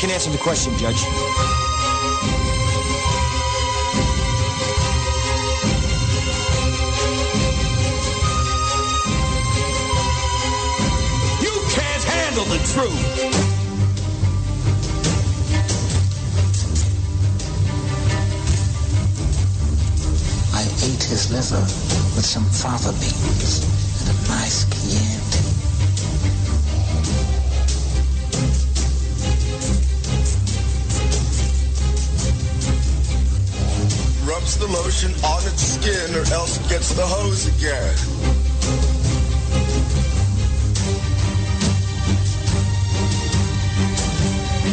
can answer the question, Judge. You can't handle the truth. I ate his liver with some fava beans and a nice Chianti. Rubs the lotion on its skin or else gets the hose again.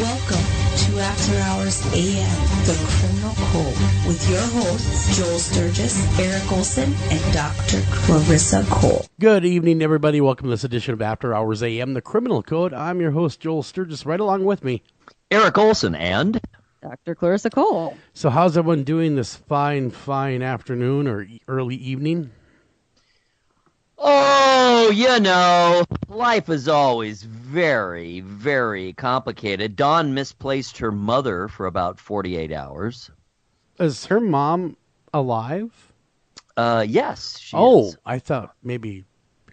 Welcome to After Hours AM, The Criminal Code, with your hosts, Joel Sturgis, Eric Olsen, and Dr. Clarissa Cole. Good evening, everybody. Welcome to this edition of After Hours AM, The Criminal Code. I'm your host, Joel Sturgis. Right along with me, Eric Olsen and Dr. Clarissa Cole. So how's everyone doing this fine afternoon or early evening? Oh, you know, life is always very, very complicated. Dawn misplaced her mother for about 48 hours. Is her mom alive? Yes, she is. I thought maybe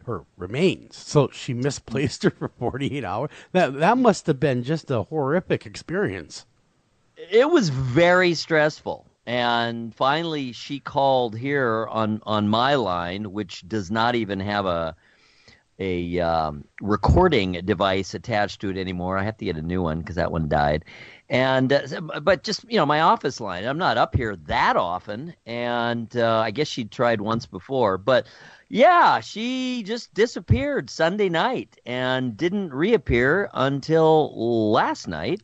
her remains. So she misplaced her for 48 hours? That must have been just a horrific experience. It was very stressful. And finally, she called here on my line, which does not even have a recording device attached to it anymore. I have to get a new one because that one died. And but just, my office line. I'm not up here that often, and I guess she'd tried once before. But yeah, she just disappeared Sunday night and didn't reappear until last night.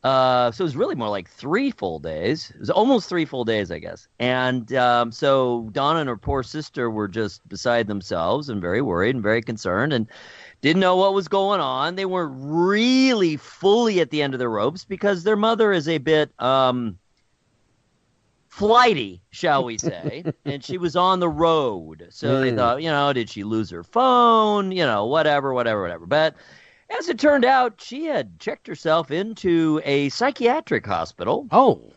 So it was really more like 3 full days. It was almost 3 full days, I guess. And so Donna and her poor sister were just beside themselves and very worried and very concerned and didn't know what was going on. They weren't really fully at the end of their ropes because their mother is a bit flighty, shall we say. And she was on the road. So they thought, did she lose her phone? Whatever. But as it turned out, she had checked herself into a psychiatric hospital. Oh.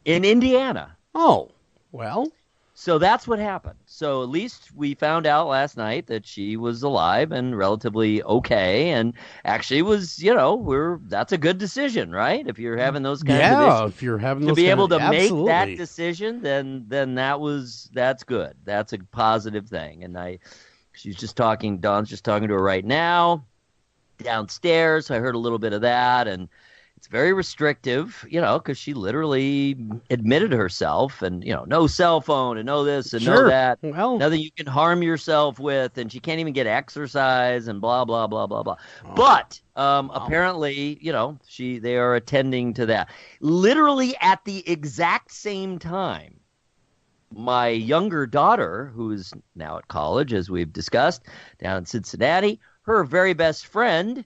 In Indiana. Oh, well. So that's what happened. So at least we found out last night that she was alive and relatively okay. And actually was, that's a good decision, right? If you're having those kinds of issues. Yeah, if you're having those to be able to absolutely. make that decision, then that's good. That's a positive thing. And Dawn's just talking to her right now. Downstairs, so I heard a little bit of that, and it's very restrictive, because she literally admitted herself, and no cell phone, and no this, and no that, nothing you can harm yourself with, and she can't even get exercise, and blah blah blah blah blah. But apparently, they are attending to that. Literally at the exact same time, my younger daughter, who is now at college, as we've discussed, down in Cincinnati. Her very best friend,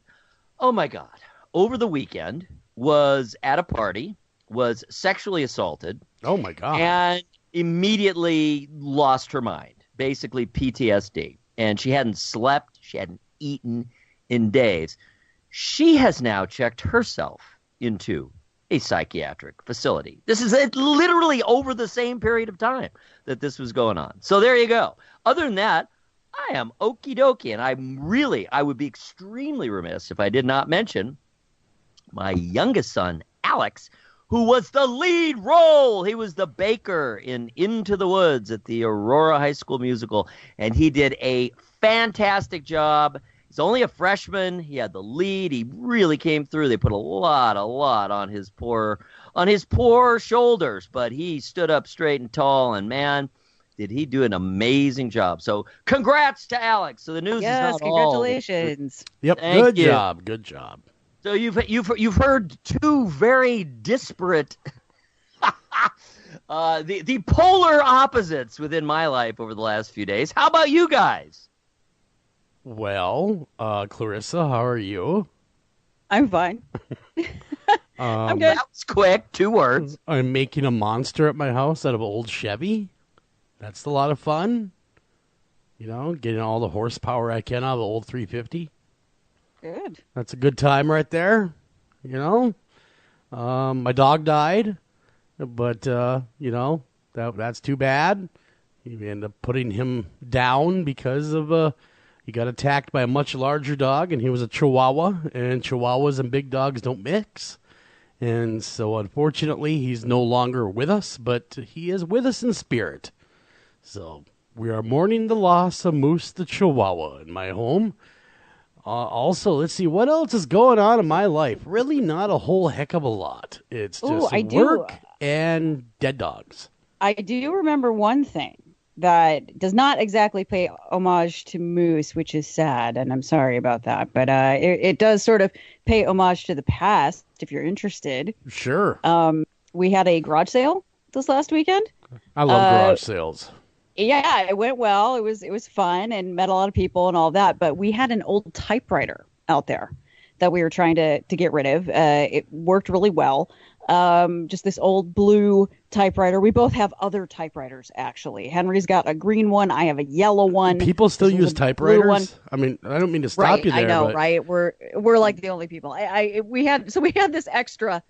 oh my God, over the weekend was at a party, was sexually assaulted. Oh my God. And immediately lost her mind, basically PTSD. And she hadn't slept, she hadn't eaten in days. She has now checked herself into a psychiatric facility. This is literally over the same period of time that this was going on. So there you go. Other than that, I am okie dokie, and I would be extremely remiss if I did not mention my youngest son, Alex, who was the lead role. He was the baker in Into the Woods at the Aurora High School musical, and he did a fantastic job. He's only a freshman. He had the lead. He really came through. They put a lot on his poor shoulders, but he stood up straight and tall, and man, did he do an amazing job. So congrats to Alex. So the news is not congratulations. Yep, Thank you. Good job. So you've heard 2 very disparate the polar opposites within my life over the last few days. How about you guys? Well, Clarissa, how are you? I'm fine. I'm good. That was quick. 2 words. I'm making a monster at my house out of old Chevy. That's a lot of fun. Getting all the horsepower I can out of the old 350. Good. That's a good time right there. My dog died, but, that's too bad. We ended up putting him down because of he got attacked by a much larger dog, and he was a Chihuahua, and Chihuahuas and big dogs don't mix. And so, unfortunately, he's no longer with us, but he is with us in spirit. So, we are mourning the loss of Moose the Chihuahua in my home. Also, let's see, what else is going on in my life? Really not a whole heck of a lot. It's just work and dead dogs. I do remember one thing that does not exactly pay homage to Moose, which is sad, and I'm sorry about that. But it does sort of pay homage to the past, if you're interested. Sure. We had a garage sale this last weekend. I love garage sales. Yeah, it went well. It was fun and met a lot of people and all that. But we had an old typewriter out there that we were trying to get rid of. It worked really well. Just this old blue typewriter. We both have other typewriters, actually. Henry's got a green one. I have a yellow one. People still use typewriters? I mean, I don't mean to stop you there. I know, but... right? We're like the only people. We had this extra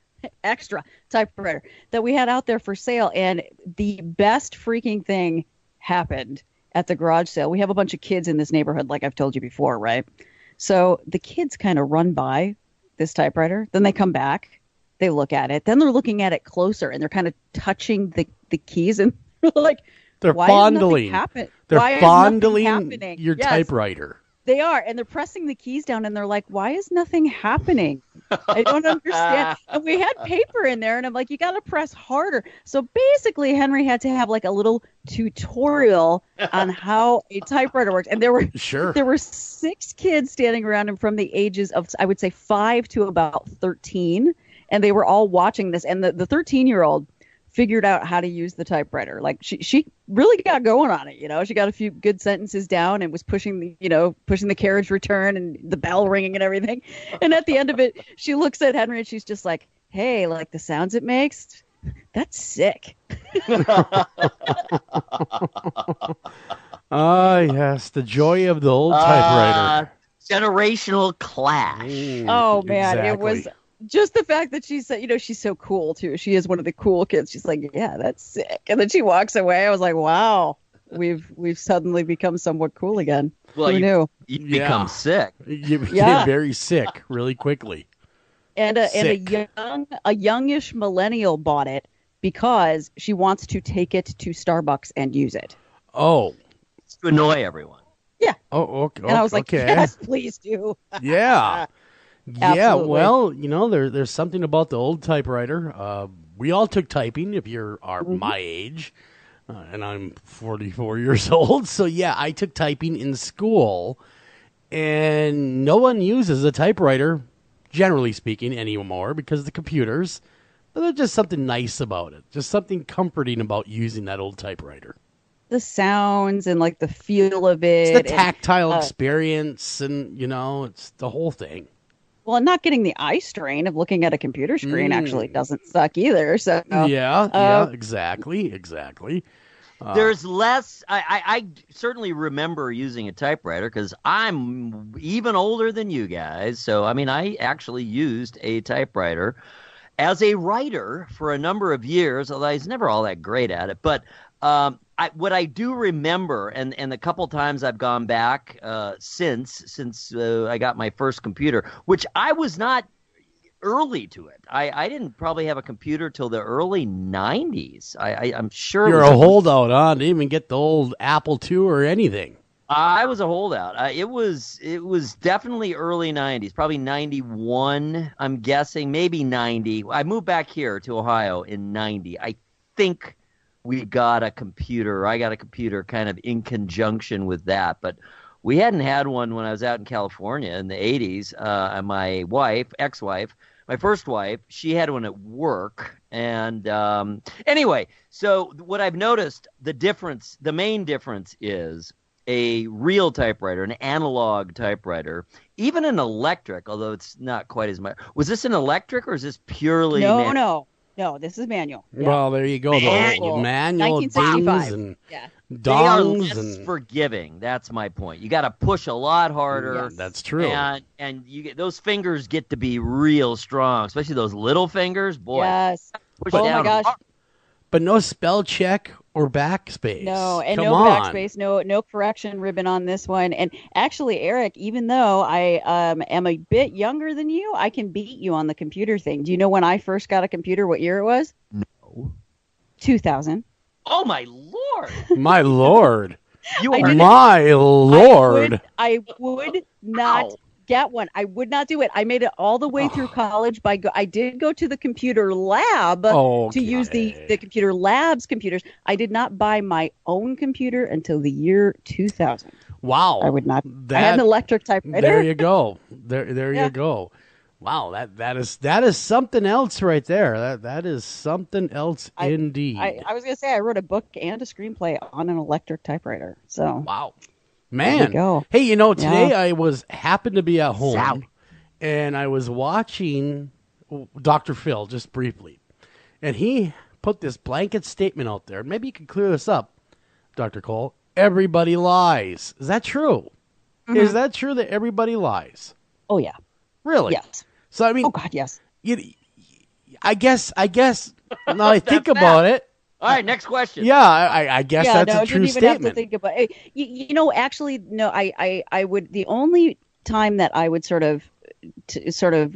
typewriter that we had out there for sale, and the best freaking thing happened at the garage sale. We have a bunch of kids in this neighborhood, like I've told you before, right? So the kids kind of run by this typewriter, then they come back, they look at it, then they're looking at it closer, and they're kind of touching the keys, and like, they're why fondling. They're fondling your typewriter. They are, and they're pressing the keys down, and they're like, why is nothing happening? I don't understand. And we had paper in there, and I'm like, you got to press harder. So basically, Henry had to have like a little tutorial on how a typewriter works. And there were 6 kids standing around him from the ages of, I would say, 5 to about 13, and they were all watching this. And the 13-year-old figured out how to use the typewriter. Like she really got going on it, She got a few good sentences down and was pushing the carriage return and the bell ringing and everything. And at the end of it, she looks at Henry and she's just like, "Hey, like the sounds it makes, that's sick." Yes, the joy of the old typewriter. Generational clash. Oh man, exactly. It was just the fact that she said, she's so cool too. She is one of the cool kids. She's like, "Yeah, that's sick." And then she walks away. I was like, wow, we've suddenly become somewhat cool again. Well, Who knew? You become sick. You get very sick really quickly. And a youngish millennial bought it because she wants to take it to Starbucks and use it. Oh. To annoy everyone. Yeah. Oh, okay. And I was like, yes, please do. Yeah. Yeah, Absolutely. well, there's something about the old typewriter. We all took typing if you are my age, and I'm 44 years old. So, yeah, I took typing in school, and no one uses a typewriter, generally speaking, anymore because of the computers. But there's just something nice about it, just something comforting about using that old typewriter. The sounds and, like, the feel of it. It's the tactile experience, and, it's the whole thing. Well, not getting the eye strain of looking at a computer screen actually doesn't suck either. So yeah, exactly. There's less. I certainly remember using a typewriter because I'm even older than you guys. So I mean, I actually used a typewriter as a writer for a number of years. Although I was never all that great at it, but what I do remember, and the couple times I've gone back since I got my first computer, which I was not early to it. I didn't probably have a computer till the early 90s. I'm sure you're a holdout, huh? Didn't even get the old Apple II or anything. I was a holdout. It was definitely early 90s, probably 91. I'm guessing maybe 90. I moved back here to Ohio in 90. I think we got a computer. I got a computer kind of in conjunction with that, but we hadn't had one when I was out in California in the 80s. And my ex-wife, my first wife, she had one at work. And anyway, so what I've noticed, the main difference is a real typewriter, an analog typewriter, even an electric, although it's not quite as much. Was this an electric or is this purely? No. No, this is manual. Yeah. Well, there you go. Manual. The manual 1965. dings and Yeah. They are dongs less and forgiving. That's my point. You got to push a lot harder. Yes. that's true. And you get those fingers get to be real strong, especially those little fingers. Boy, Yes. push Oh down my gosh. hard. But no spell check or backspace. No, and Come no on. backspace, no correction ribbon on this one. And actually, Eric, even though I am a bit younger than you, I can beat you on the computer thing. Do you know when I first got a computer, what year it was? No. 2000. Oh my lord! My lord. You I are didn't- My lord. I would not Ow. get one. I would not do it. I made it all the way through college. I did go to the computer lab to use the computer lab's computers. I did not buy my own computer until the year 2000. Wow. I would not. I had an electric typewriter. There you go. There Yeah. you go. Wow, that is something else right there. That is something else indeed. I was gonna say I wrote a book and a screenplay on an electric typewriter. So Wow. There you Man. go. Hey, today Yeah. I happened to be at home Zowie. and I was watching Dr. Phil just briefly. And he put this blanket statement out there. Maybe you could clear this up, Dr. Cole. Everybody lies. Is that true? Is that true that everybody lies? oh yeah, Really? yes. So I mean, Oh god, yes. I guess now I think about it. all right. Next question. Yeah, I guess Yeah, that's no, a true didn't even have to statement. think about it. Actually, no. I would. The only time that I would sort of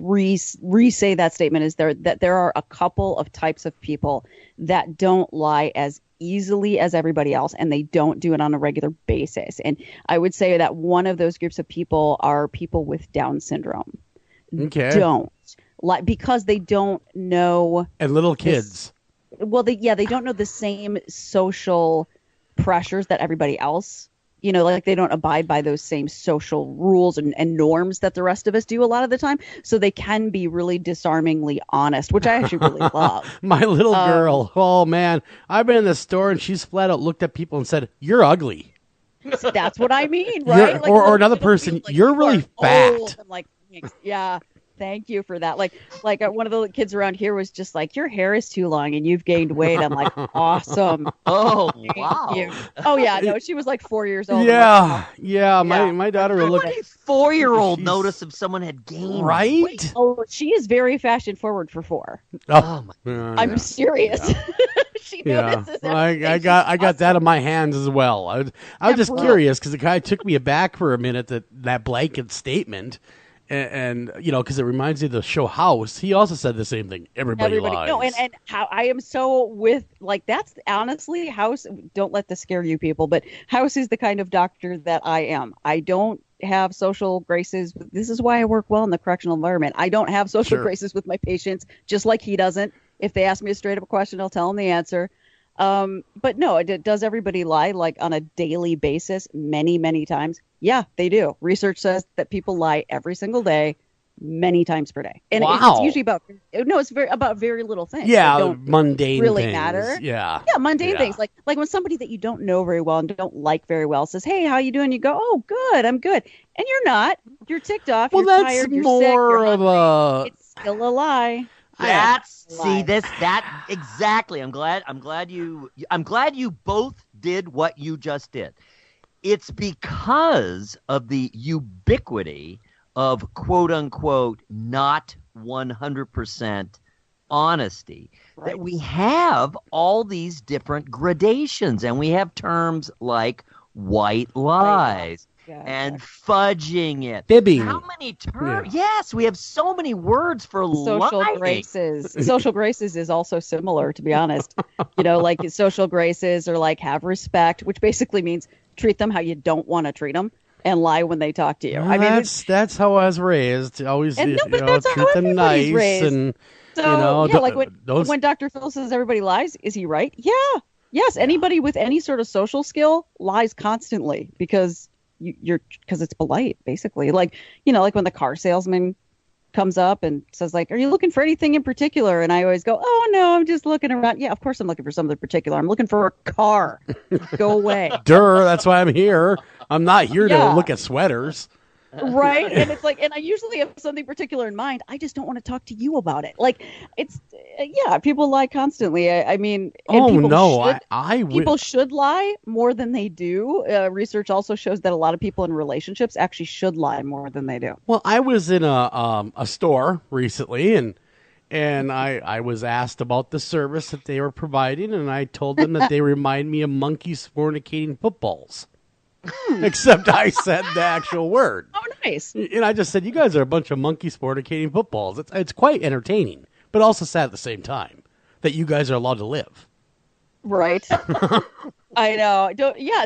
re-say that statement is that there are a couple of types of people that don't lie as easily as everybody else, and they don't do it on a regular basis. And I would say that one of those groups of people are people with Down syndrome. Okay. Don't lie because they don't know. And little kids. Well, they don't know the same social pressures that everybody else. Like they don't abide by those same social rules and norms that the rest of us do a lot of the time. So they can be really disarmingly honest, which I actually really love. My little girl. Oh man, I've been in the store and she's flat out looked at people and said, "You're ugly." That's what I mean, right? Like, or another person, "You're "You really are fat." old." I'm like, yeah. Thank you for that. Like one of the kids around here was just like, your hair is too long and you've gained weight. I'm like, awesome. Oh Thank wow. you. Oh yeah, no, she was like 4 years old. Yeah. My daughter will look What would a 4-year-old She's- notice if someone had gained right. weight? Oh, she is very fashion forward for 4. Oh my. I'm serious. She Yeah, notices I everything. got She's that in my hands as well. I was just bro. curious because the guy took me aback for a minute that blanket statement, and because it reminds me of the show House. He also said the same thing. Everybody lies. No, and how I am so with that's honestly House. Don't let this scare you people, but House is the kind of doctor that I am. I don't have social graces. This is why I work well in the correctional environment. I don't have social Sure. graces with my patients, just like he doesn't. If they ask me a straight up question, I'll tell them the answer. But no, does everybody lie like on a daily basis many, many times? Yeah, they do. Research says that people lie every single day, many times per day. And Wow. it's usually about very little things. Yeah, that don't mundane really things. matter. Yeah. Yeah, mundane Yeah. things. Like when somebody that you don't know very well and don't like very well says, "Hey, how you doing?" You go, "Oh, good, I'm good." And you're not. You're ticked off. Well, you're that's tired. You're more sick. You're of hungry. a. It's still a lie. That exactly. I'm glad you both did what you just did. It's because of the ubiquity of quote unquote not 100% honesty that we have all these different gradations, and we have terms like white lies. Yeah, And fudging it. Fibbing. How many terms? Yeah. Yes, we have so many words for social lying. graces. Social graces is also similar, to be honest. Like social graces are like have respect, which basically means treat them how you don't want to treat them and lie when they talk to you. Well, I mean, that's how I was raised. Always, And no, but that's how treat them everybody's nice raised. and so yeah, like those. when Dr. Phil says everybody lies, is he right? Yeah. Yes. Anybody with any sort of social skill lies constantly because because it's polite, basically. Like when the car salesman comes up and says like, "Are you looking for anything in particular?" And I always go, "Oh no, I'm just looking around." Yeah, of course I'm looking for something particular. I'm looking for a car. Go away. That's why I'm here. I'm not here Yeah. to look at sweaters. Right? And it's like, and I usually have something particular in mind. I just don't want to talk to you about it. Like, it's, yeah, people lie constantly. I mean, and people should lie more than they do. Research also shows that a lot of people in relationships actually should lie more than they do. Well, I was in a store recently, and I was asked about the service that they were providing, and I told them that they remind me of monkeys fornicating footballs. Except I said the actual word. Oh, nice. And I just said, you guys are a bunch of monkeys fornicating footballs. It's quite entertaining, but also sad at the same time that you guys are allowed to live. Right. I know.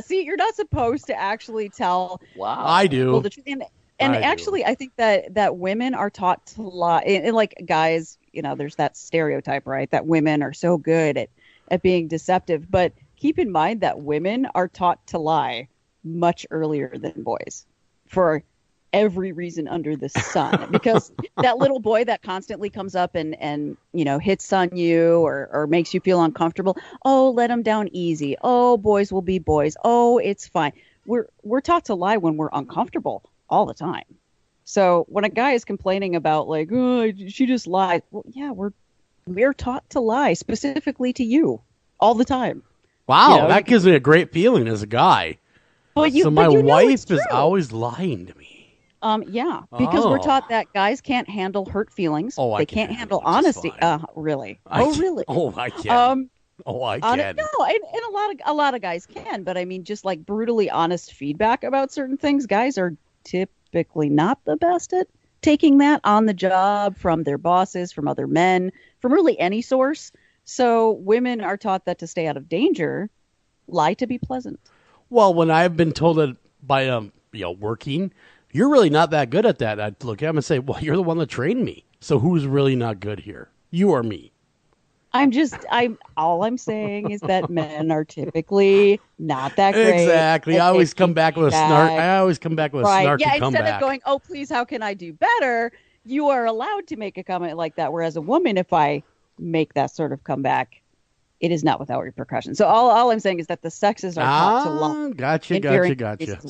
See, you're not supposed to actually tell. Wow. I do. Well, the truth. And actually, I think that women are taught to lie. And like guys, there's that stereotype, right? That women are so good at being deceptive. But keep in mind that women are taught to lie much earlier than boys for every reason under the sun. Because that little boy that constantly comes up and hits on you or makes you feel uncomfortable. Oh, let him down easy. Oh, boys will be boys. Oh, it's fine. We're taught to lie when we're uncomfortable all the time. So when a guy is complaining about like, oh, she just lied. Well, yeah, we're taught to lie specifically to you all the time. Wow, that gives me a great feeling as a guy. So my wife is always lying to me. Yeah, because we're taught that guys can't handle hurt feelings. Oh, they can't handle honesty. Really? Really? Oh, I can. I can. No, and a lot of guys can, but I mean, just like brutally honest feedback about certain things, guys are typically not the best at taking that on the job from their bosses, from other men, from really any source. So women are taught that to stay out of danger, lie to be pleasant. Well, when I've been told that by working, you're really not that good at that, I'd look at him and say, well, you're the one that trained me. So who's really not good here? You or me? All I'm saying is that men are typically not that great. Exactly. I always come back with a snark. I always come back with a snarky comeback. Instead of going, oh, please, how can I do better? You are allowed to make a comment like that. Whereas a woman, if I make that sort of comeback, it is not without repercussion. So all I'm saying is that the sexes are taught to lie. Gotcha.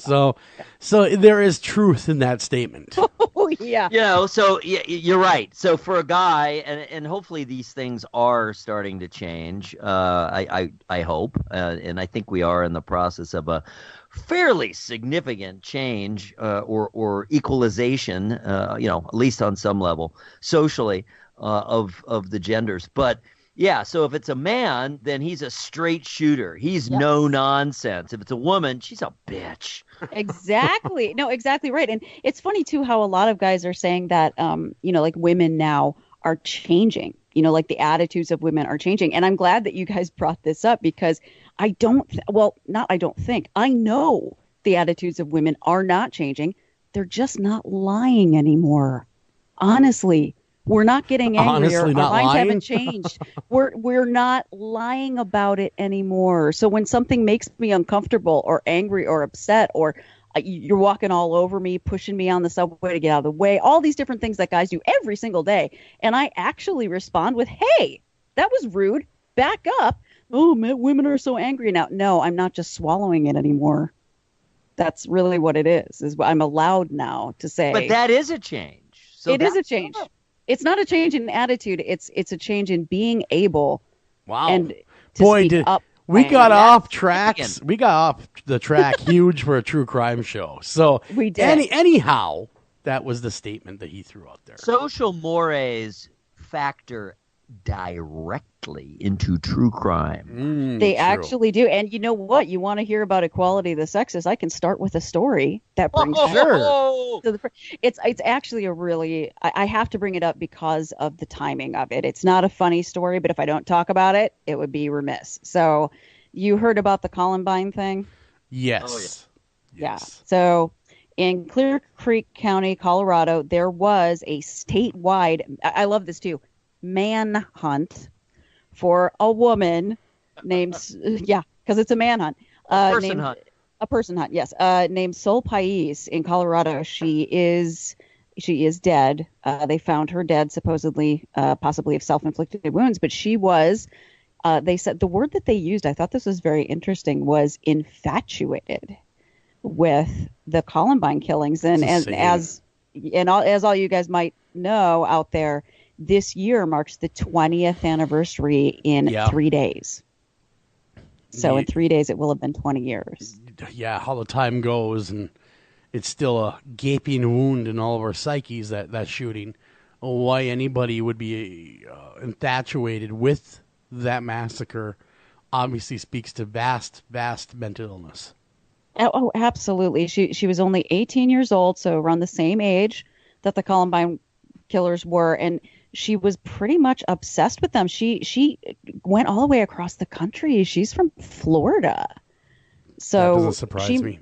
So there is truth in that statement. Oh, yeah. So you're right. So for a guy, and hopefully these things are starting to change. I hope, and I think we are in the process of a fairly significant change or equalization. At least on some level, socially, of the genders, but. Yeah, so if it's a man, then he's a straight shooter. He's no nonsense. If it's a woman, she's a bitch. Exactly. No, exactly right. And it's funny, too, how a lot of guys are saying that, like women now are changing. Like the attitudes of women are changing. And I'm glad that you guys brought this up because I know the attitudes of women are not changing. They're just not lying anymore. Honestly. We're not getting angry. Our minds haven't changed. We're not lying about it anymore. So when something makes me uncomfortable or angry or upset or you're walking all over me, pushing me on the subway to get out of the way, all these different things that guys do every single day, and I actually respond with, hey, that was rude. Back up. Oh, man, women are so angry now. No, I'm not just swallowing it anymore. That's really what it is I'm allowed now to say. But that is a change. So it is a change. It's not a change in attitude. It's a change in being able. Wow. And to we got off tracks. We got off the track huge for a true crime show. So we did. Anyhow, that was the statement that he threw out there. Social mores factor directly into true crime. They actually do. And you know what? You want to hear about equality of the sexes? I can start with a story that brings it's actually a really I have to bring it up because of the timing of it. It's not a funny story, but if I don't talk about it, it would be remiss. So you heard about the Columbine thing? Yes. Yeah. So in Clear Creek County, Colorado, there was a statewide, I love this too, manhunt for a woman named because it's a manhunt. A person hunt, yes. Named Sol Pais in Colorado. She is dead. They found her dead, supposedly, possibly of self-inflicted wounds. But she was. They said the word that they used. I thought this was very interesting. Was infatuated, with the Columbine killings. And as all you guys might know out there, this year marks the 20th anniversary in 3 days. So in 3 days, it will have been 20 years. Yeah, how the time goes, and it's still a gaping wound in all of our psyches, that shooting. Why anybody would be infatuated with that massacre obviously speaks to vast, vast mental illness. Oh, absolutely. She was only 18 years old, so around the same age that the Columbine killers were, and she was pretty much obsessed with them. She went all the way across the country. She's from Florida. So that doesn't surprise me.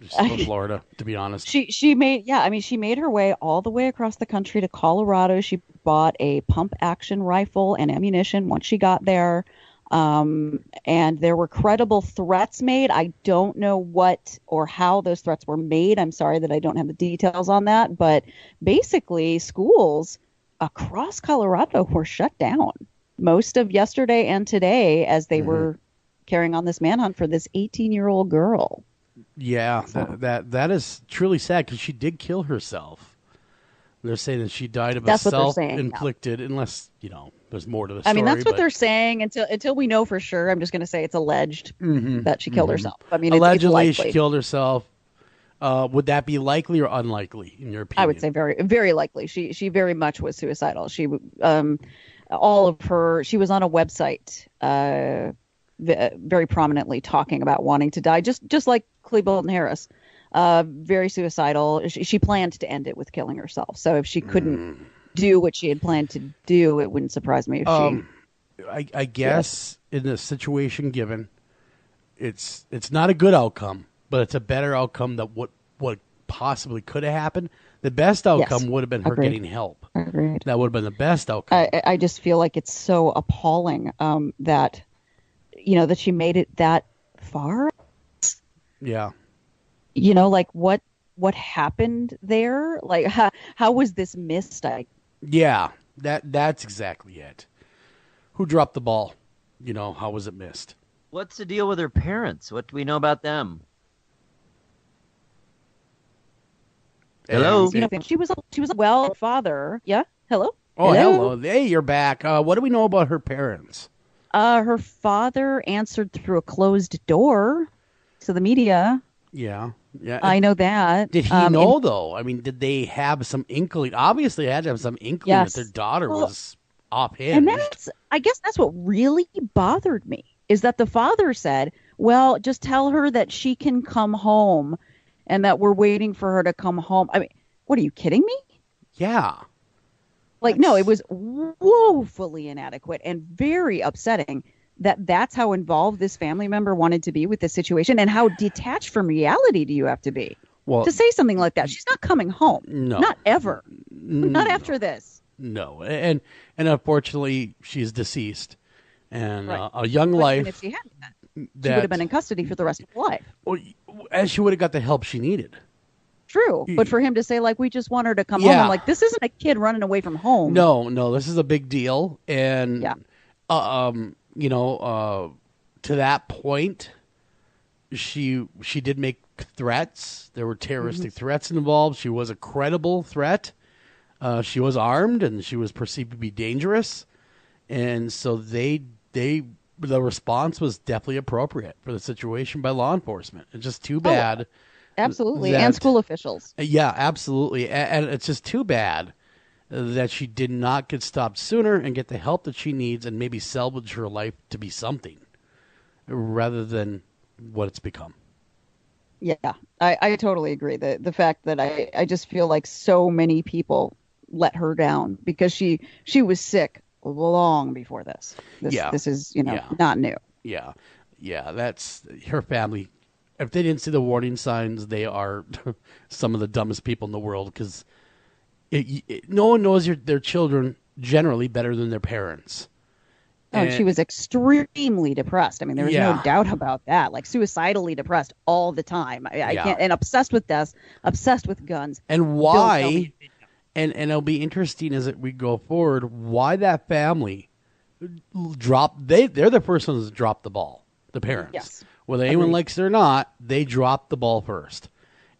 She's from Florida, to be honest. She made her way all the way across the country to Colorado. She bought a pump action rifle and ammunition once she got there. And there were credible threats made. I don't know what or how those threats were made. I'm sorry that I don't have the details on that. But basically, schools across Colorado were shut down most of yesterday and today as they were carrying on this manhunt for this 18-year-old girl. Yeah, that is truly sad because she did kill herself. They're saying that she died of a self-inflicted, unless, there's more to the story. I mean, that's what they're saying until we know for sure. I'm just going to say it's alleged that she killed herself. I mean, allegedly it's she killed herself. Would that be likely or unlikely in your opinion? I would say very, very likely. She very much was suicidal. She was on a website very prominently talking about wanting to die, just like Cleveland Harris. Very suicidal. She planned to end it with killing herself. So if she couldn't do what she had planned to do, it wouldn't surprise me if she. I guess in the situation given, it's not a good outcome, but it's a better outcome than what possibly could have happened. The best outcome would have been her getting help. Agreed. That would have been the best outcome. I just feel like it's so appalling that that she made it that far. Yeah. Like what happened there? Like how was this missed? Yeah, that's exactly it. Who dropped the ball? How was it missed? What's the deal with her parents? What do we know about them? Hello. She was a well father. Yeah. Hello. Oh, hello. Hey, you're back. What do we know about her parents? Her father answered through a closed door to the media. Yeah. I know that. Did he know, though? I mean, did they have some inkling? Obviously, they had to have some inkling that their daughter was offhand. And I guess that's what really bothered me, is that the father said, well, just tell her that she can come home and that we're waiting for her to come home. I mean, what, are you kidding me? Yeah. No, it was woefully inadequate and very upsetting that's how involved this family member wanted to be with the situation, and how detached from reality do you have to be to say something like that? She's not coming home. No. Not ever. Not after this. No. And unfortunately, she's deceased. And a young life. If she hadn't been, she would have been in custody for the rest of her life. Well, and she would have got the help she needed. True. But for him to say, we just want her to come home, I'm like, this isn't a kid running away from home. No, this is a big deal. And, to that point, she did make threats. There were terroristic threats involved. She was a credible threat. She was armed, and she was perceived to be dangerous. And so the response was definitely appropriate for the situation by law enforcement. It's just too bad. Oh, absolutely. And school officials. Yeah, absolutely. And it's just too bad that she did not get stopped sooner and get the help that she needs and maybe salvage her life to be something rather than what it's become. Yeah, I totally agree. The fact that I just feel like so many people let her down because she was sick long before this. This is, not new. Yeah. That's her family. If they didn't see the warning signs, they are some of the dumbest people in the world because no one knows their children generally better than their parents. And she was extremely depressed. I mean, there was no doubt about that. Suicidally depressed all the time. I can't, and obsessed with death, obsessed with guns. And why? And it'll be interesting as we go forward. Why that family dropped? They're the first ones that dropped the ball. The parents. Yes. Whether anyone likes it or not, they dropped the ball first.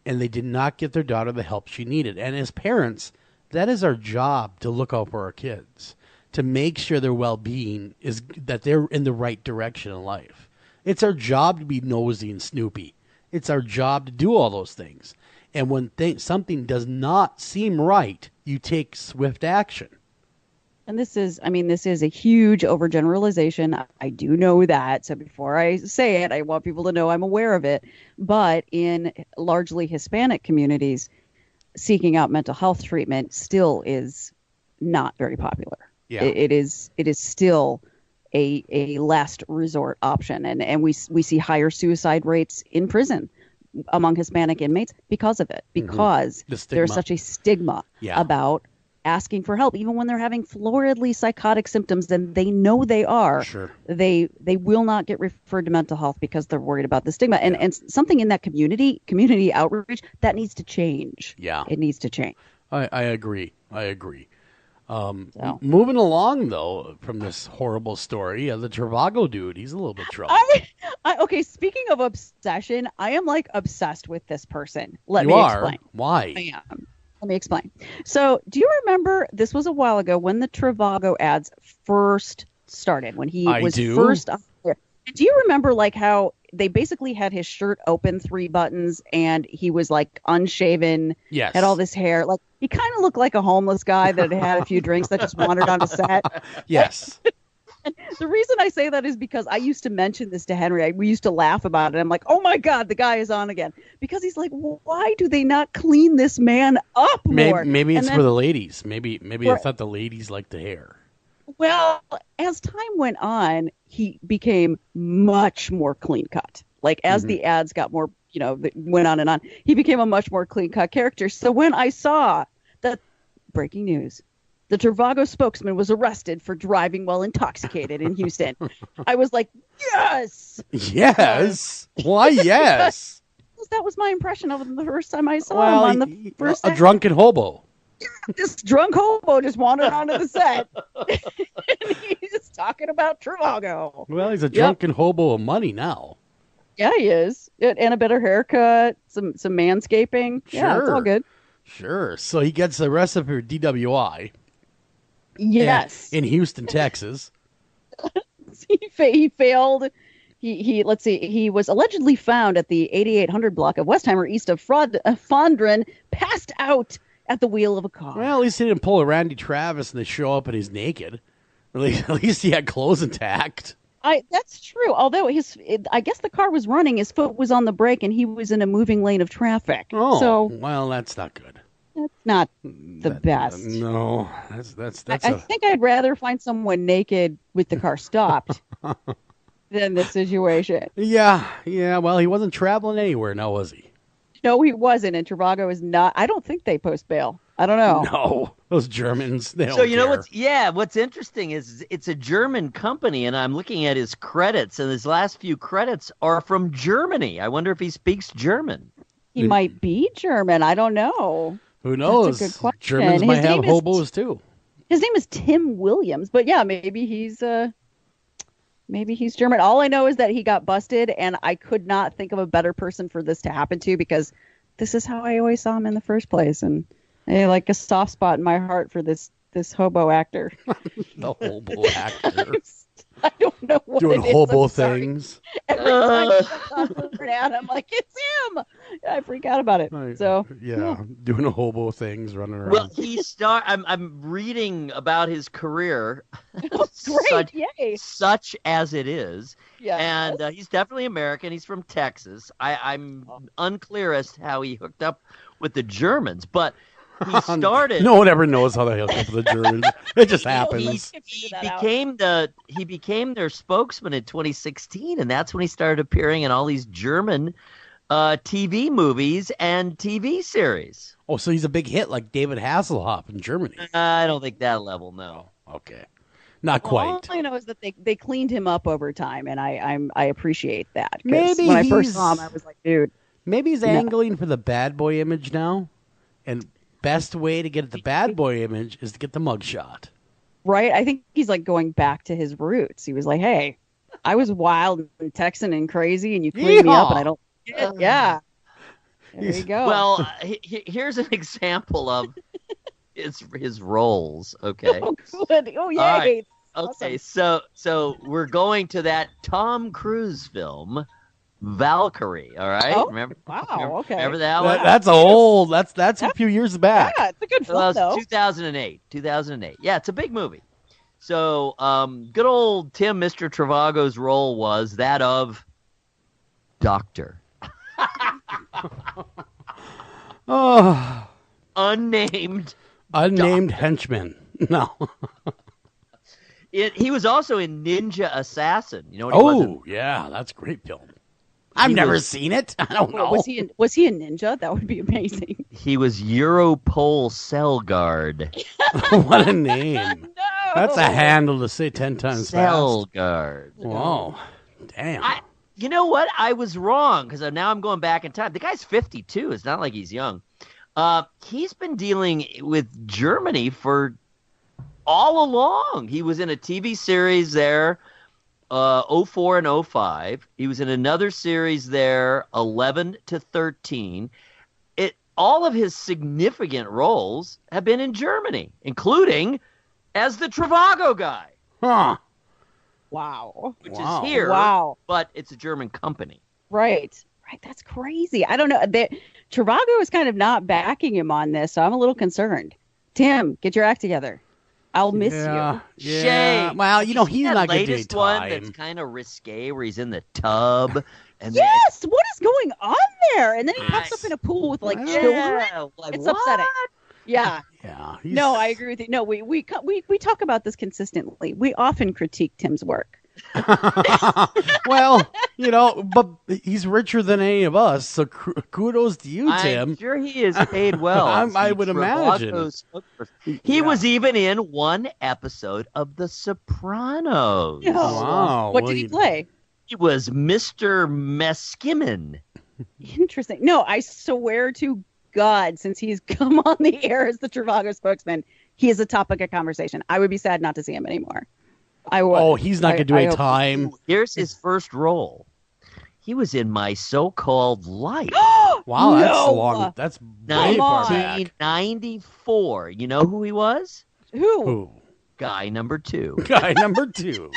And they did not get their daughter the help she needed. And as parents, that is our job, to look out for our kids, to make sure their well-being is that they're in the right direction in life. It's our job to be nosy and snoopy. It's our job to do all those things. And when something does not seem right, you take swift action. And this is a huge overgeneralization. I do know that. So before I say it, I want people to know I'm aware of it. But in largely Hispanic communities, seeking out mental health treatment still is not very popular. Yeah. It is still a last resort option. And we see higher suicide rates in prison among Hispanic inmates because of it, because there's such a stigma about asking for help, even when they're having floridly psychotic symptoms, and they know they are. Sure. They will not get referred to mental health because they're worried about the stigma. And something in that community outreach, that needs to change. Yeah. It needs to change. I agree. Moving along, though, from this horrible story, the Trivago dude, he's a little bit trouble. Okay, speaking of obsession, I am like obsessed with this person. Let me explain. Why? I am. Let me explain. So, do you remember, this was a while ago, when the Trivago ads first started, when he was first up there? Do you remember like how they basically had his shirt open 3 buttons and he was like unshaven, yes, had all this hair, like he kind of looked like a homeless guy that had a few drinks that just wandered on the set? Yes. And the reason I say that is because I used to mention this to Henry. We used to laugh about it. I'm like, oh my God, the guy is on again. Because he's like, why do they not clean this man up more? Maybe it's for the ladies. Maybe I thought the ladies liked the hair. Well, as time went on, he became much more clean cut. Like as the ads got more, went on and on, he became a much more clean cut character. So when I saw that, breaking news, the Trivago spokesman was arrested for driving while intoxicated in Houston, I was like, yes! Yes! Why, yes? That was my impression of him the first time I saw him on the first a drunken hobo. Yeah, this drunk hobo just wandered onto the set. And he's talking about Trivago. Well, he's a drunken hobo of money now. Yeah, he is. And a better haircut, some manscaping. Sure. Yeah, it's all good. Sure. So he gets arrested for DWI. Yes. In Houston, Texas. He failed. Let's see. He was allegedly found at the 8800 block of Westheimer east of Fondren, passed out at the wheel of a car. Well, at least he didn't pull a Randy Travis and they show up and he's naked. At least he had clothes intact. That's true. Although I guess the car was running, his foot was on the brake, and he was in a moving lane of traffic. Oh, so well, that's not good. That's not the best. No, that's. I think I'd rather find someone naked with the car stopped than this situation. Yeah. Well, he wasn't traveling anywhere, now was he? No, he wasn't. And Trivago is not. I don't think they post bail. I don't know. No, those Germans. They don't so you care. know what's interesting is it's a German company, and I'm looking at his credits, and his last few credits are from Germany. I wonder if he speaks German. He might be German. I don't know. Who knows? That's a good question. Germans might have hobos too. His name is Tim Williams, but yeah, maybe he's German. All I know is that he got busted, and I could not think of a better person for this to happen to, because this is how I always saw him in the first place, and I have like a soft spot in my heart for this hobo actor. The hobo actor. I don't know what doing it is. hobo things. Every time he comes on for an ad, I'm like, it's him. I freak out about it. So yeah, doing hobo things, running around. Well, I'm reading about his career. Great, yay! Such as it is. Yeah, and he's definitely American. He's from Texas. I'm unclear as to how he hooked up with the Germans, but he started. No one ever knows how they hook up with the Germans. It just happens. He became their spokesman in 2016, and that's when he started appearing in all these German TV movies and TV series. Oh, so he's a big hit like David Hasselhoff in Germany. I don't think that level, no. Okay. Not quite. All I know is that they cleaned him up over time, and I appreciate that. Maybe when I first saw him, I was like, dude. Maybe he's angling for the bad boy image now, and best way to get the bad boy image is to get the mugshot. Right? I think he's like going back to his roots. He was like, hey, I was wild and Texan and crazy, and you cleaned me up, and I don't. Yeah. There you go. Well, here's an example of his roles. Okay. Oh, good. Oh, yay. All right. Awesome. Okay, so we're going to that Tom Cruise film, Valkyrie. All right. Oh, remember? wow. Okay. Remember that one? That's a few years back. Yeah, it's a good film, Well, though. 2008. 2008. Yeah, it's a big movie. So, good old Tim, Mr. Trivago's role was that of Doctor. Oh, Unnamed henchman. No. He was also in Ninja Assassin. You know what he was in? Oh, yeah, that's a great film. I've never seen it. I don't know. Was he a ninja? That would be amazing. He was Europol Cell Guard. What a name. No. That's a handle to say 10 times Cell fast. Guard. Whoa. Damn. You know what? I was wrong because now I'm going back in time. The guy's 52. It's not like he's young. He's been dealing with Germany for all along. He was in a TV series there, 04 and 05. He was in another series there, 11 to 13. All of his significant roles have been in Germany, including as the Trivago guy. Huh. Wow. Which is here, but it's a German company. Right. That's crazy. I don't know. Trivago is kind of not backing him on this, so I'm a little concerned. Tim, get your act together. I'll miss you. Yeah. Shame. Well, he's not going to do latest one time. that's kind of risque, where he's in the tub. And Yes, what is going on there? And then he pops up in a pool with like children. like, It's what? upsetting. Yeah. Yeah. No, I agree with you. No, we talk about this consistently. We often critique Tim's work. Well, but he's richer than any of us, so kudos to you, Tim. I'm sure he is paid well. I would imagine. He was even in one episode of The Sopranos. No. Wow. What did he play? He was Mr. Meskimen. Interesting. No, I swear to God, since he's come on the air as the Trivago spokesman, he is a topic of conversation. I would be sad not to see him anymore. I would. Oh, he's not going to do a time. Here's his first role. He was in My So-Called Life. Wow, that's No! long. That's way far back. 1994. You know who he was? Who? Guy number 2. Guy number 2.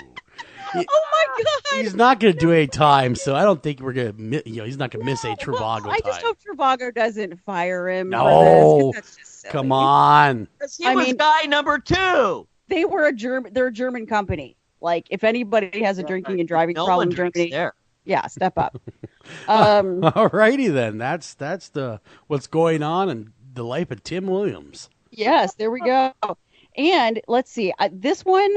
Oh my God! He's not going to do a time, so I don't think we're going to. He's not going to miss a Trivago I just time. hope Trivago doesn't fire him. No. for this, 'cause that's just silly. Come on. He was guy number 2. They were a German. They're a German company. Like, if anybody has a drinking and driving No problem one in drinks Germany, there. yeah, step up. All righty then. That's the what's going on in the life of Tim Williams. Yes, there we go. And let's see, this one.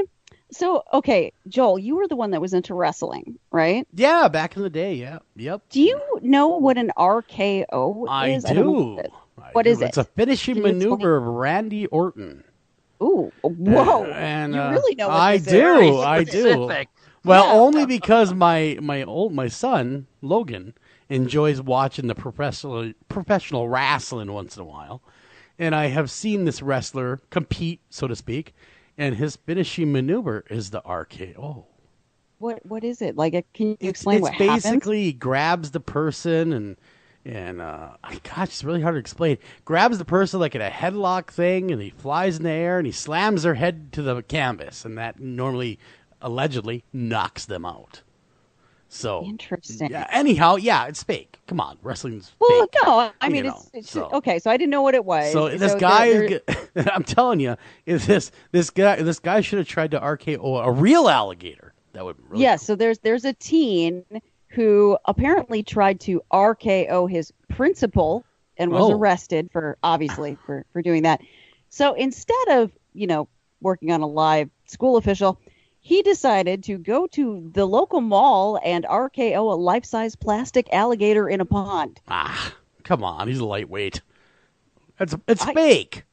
So, okay, Joel, you were the one that was into wrestling, right? Yeah, back in the day. Yeah. Yep. Do you know what an RKO I is? do. What is it? It's a finishing Can you maneuver of Randy Orton. Ooh, whoa! And you really know what I this do. is. I do. Specific. Well, Yeah. only because my son Logan enjoys watching the professional wrestling once in a while, and I have seen this wrestler compete, so to speak, and his finishing maneuver is the RKO. What is it? Like, can you explain what happens? It's basically he grabs the person and gosh, it's really hard to explain. Grabs the person like in a headlock thing, and he flies in the air and he slams their head to the canvas, and that normally, allegedly, knocks them out. So Interesting. Yeah. Anyhow, yeah, it's fake. Come on, wrestling's Well, fake. no, I mean, it's so. okay. So I didn't know what it was. So this guy, I'm telling you, is this guy should have tried to RKO a real alligator. That would really yeah. cool. So there's a teen who apparently tried to RKO his principal and was arrested for doing that. So instead of working on a live school official, he decided to go to the local mall and RKO a life-size plastic alligator in a pond. Ah, come on, he's a lightweight. It's fake.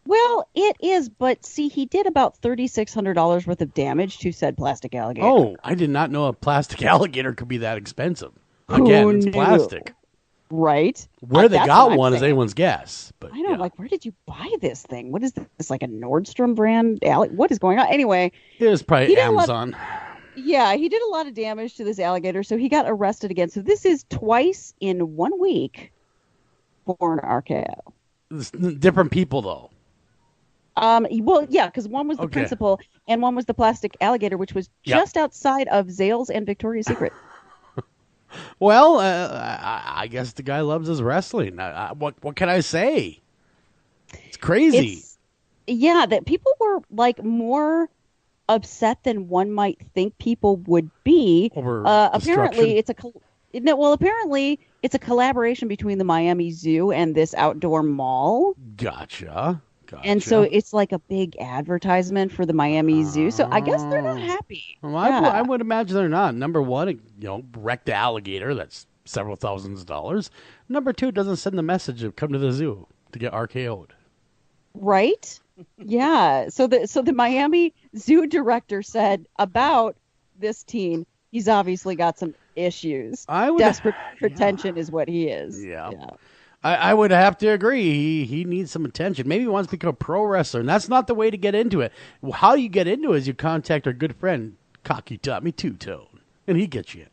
Well, it is, but see, he did about $3,600 worth of damage to said plastic alligator. Oh, I did not know a plastic alligator could be that expensive. Again, it's plastic. Right? Where they That's got what I'm one is saying. anyone's guess. But I know, like, where did you buy this thing? What is this, like a Nordstrom brand? What is going on? Anyway. it was he probably did a lot- Amazon. Yeah, he did a lot of damage to this alligator, so he got arrested again. So this is twice in 1 week for an RKO. Different people, though. Well, yeah, because one was the principal and one was the plastic alligator, which was just outside of Zales and Victoria's Secret. Well, I guess the guy loves his wrestling. What can I say? It's crazy. That people were like more upset than one might think people would be. Apparently, apparently it's a collaboration between the Miami Zoo and this outdoor mall. Gotcha. And so it's like a big advertisement for the Miami Zoo. So I guess they're not happy. Well, I would imagine they're not. Number one, wrecked the alligator. That's several thousands of dollars. Number two, it doesn't send the message of come to the zoo to get RKO'd. Right? Yeah. So the Miami Zoo director said about this teen, he's obviously got some issues. Desperate for attention is what he is. Yeah. I would have to agree. He needs some attention. Maybe he wants to become a pro wrestler, and that's not the way to get into it. How you get into it is you contact our good friend, Cocky Tommy Two-Tone, and he gets you in.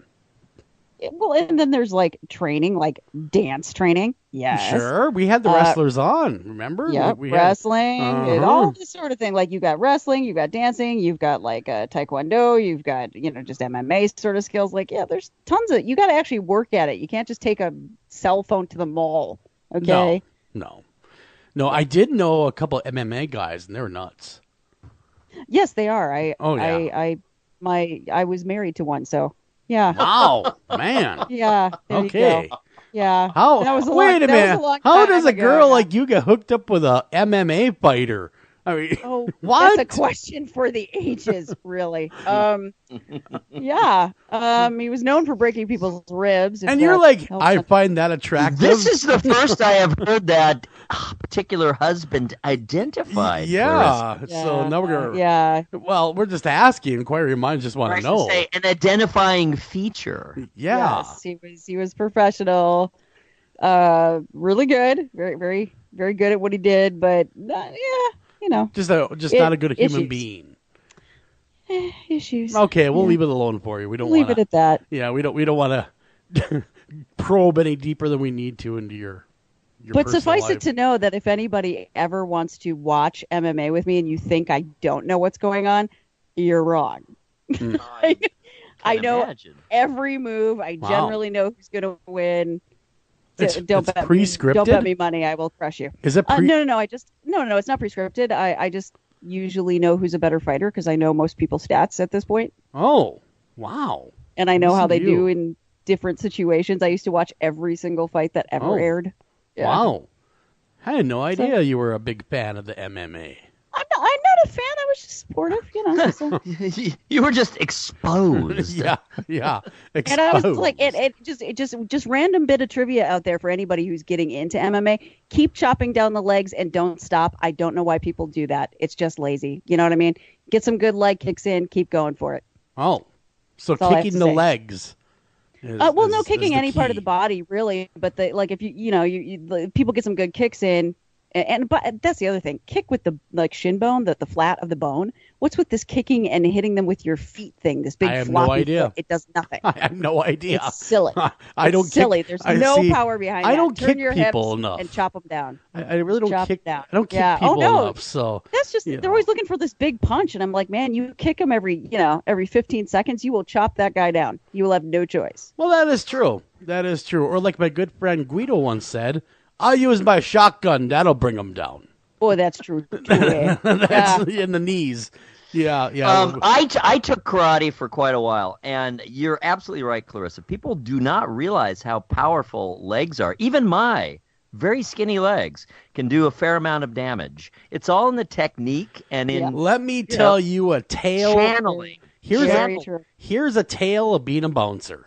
Well, and then there's like training, like dance training. Yes. Sure. We had the wrestlers on, remember? Yeah, wrestling, and all this sort of thing. Like you got wrestling, you got dancing, you've got like taekwondo, you've got, just MMA sort of skills. Like, yeah, there's tons of, you got to actually work at it. You can't just take a cell phone to the mall. Okay. No, I did know a couple of MMA guys, and they were nuts. Yes, they are. I was married to one, so. Yeah. Wow, man. Yeah. Okay. Yeah. How? That was a wait long, a minute. How does a girl ago, like you get hooked up with a MMA fighter? I mean, what? That's a question for the ages, really. Yeah. He was known for breaking people's ribs. And you're like, I find that attractive. This is the first I have heard that particular husband identified. Yeah. So now we're gonna. Yeah. Well, we're just asking. Inquiry minds just want to know. Say an identifying feature. Yeah. Yes, he was professional. Really good. Very, very, very good at what he did. But just not a good human being. Issues. Okay, we'll leave it alone for you. We don't leave it at that. Yeah, we don't want to probe any deeper than we need to into your but suffice life. it to know that if anybody ever wants to watch MMA with me and you think I don't know what's going on, you're wrong. I know every move. I generally know who's going to win. Don't bet pre-scripted? Don't bet me money. I will crush you. Is it No. No. It's not pre-scripted. I just usually know who's a better fighter because I know most people's stats at this point. Oh, wow! And I know how they do in different situations. I used to watch every single fight that ever aired. Yeah. Wow! I had no idea you were a big fan of the MMA. I'm not a fan. I was just supportive, So. You were just exposed. yeah. Exposed. And I was like, it just random bit of trivia out there for anybody who's getting into MMA. Keep chopping down the legs and don't stop. I don't know why people do that. It's just lazy. You know what I mean? Get some good leg kicks in. Keep going for it. Oh, so kicking the legs. Kicking any part of the body really. But if you people get some good kicks in. But that's the other thing. Kick with the shin bone, the flat of the bone. What's with this kicking and hitting them with your feet thing? This big floppy no idea. foot. It does nothing. I have no idea. It's silly. Silly. There's no power behind I that. don't Turn kick your people hips enough. and chop them down. I really don't kick. Down. I don't kick people enough. So that's just they're always looking for this big punch, and I'm like, man, you kick them every 15 seconds, you will chop that guy down. You will have no choice. Well, that is true. Or like my good friend Guido once said, I'll use my shotgun. That'll bring him down. Boy, that's true. That's in the knees. Yeah. I took karate for quite a while, and you're absolutely right, Clarissa. People do not realize how powerful legs are. Even my very skinny legs can do a fair amount of damage. It's all in the technique and in. Let me tell you a tale. Channeling. Here's a tale of being a bouncer.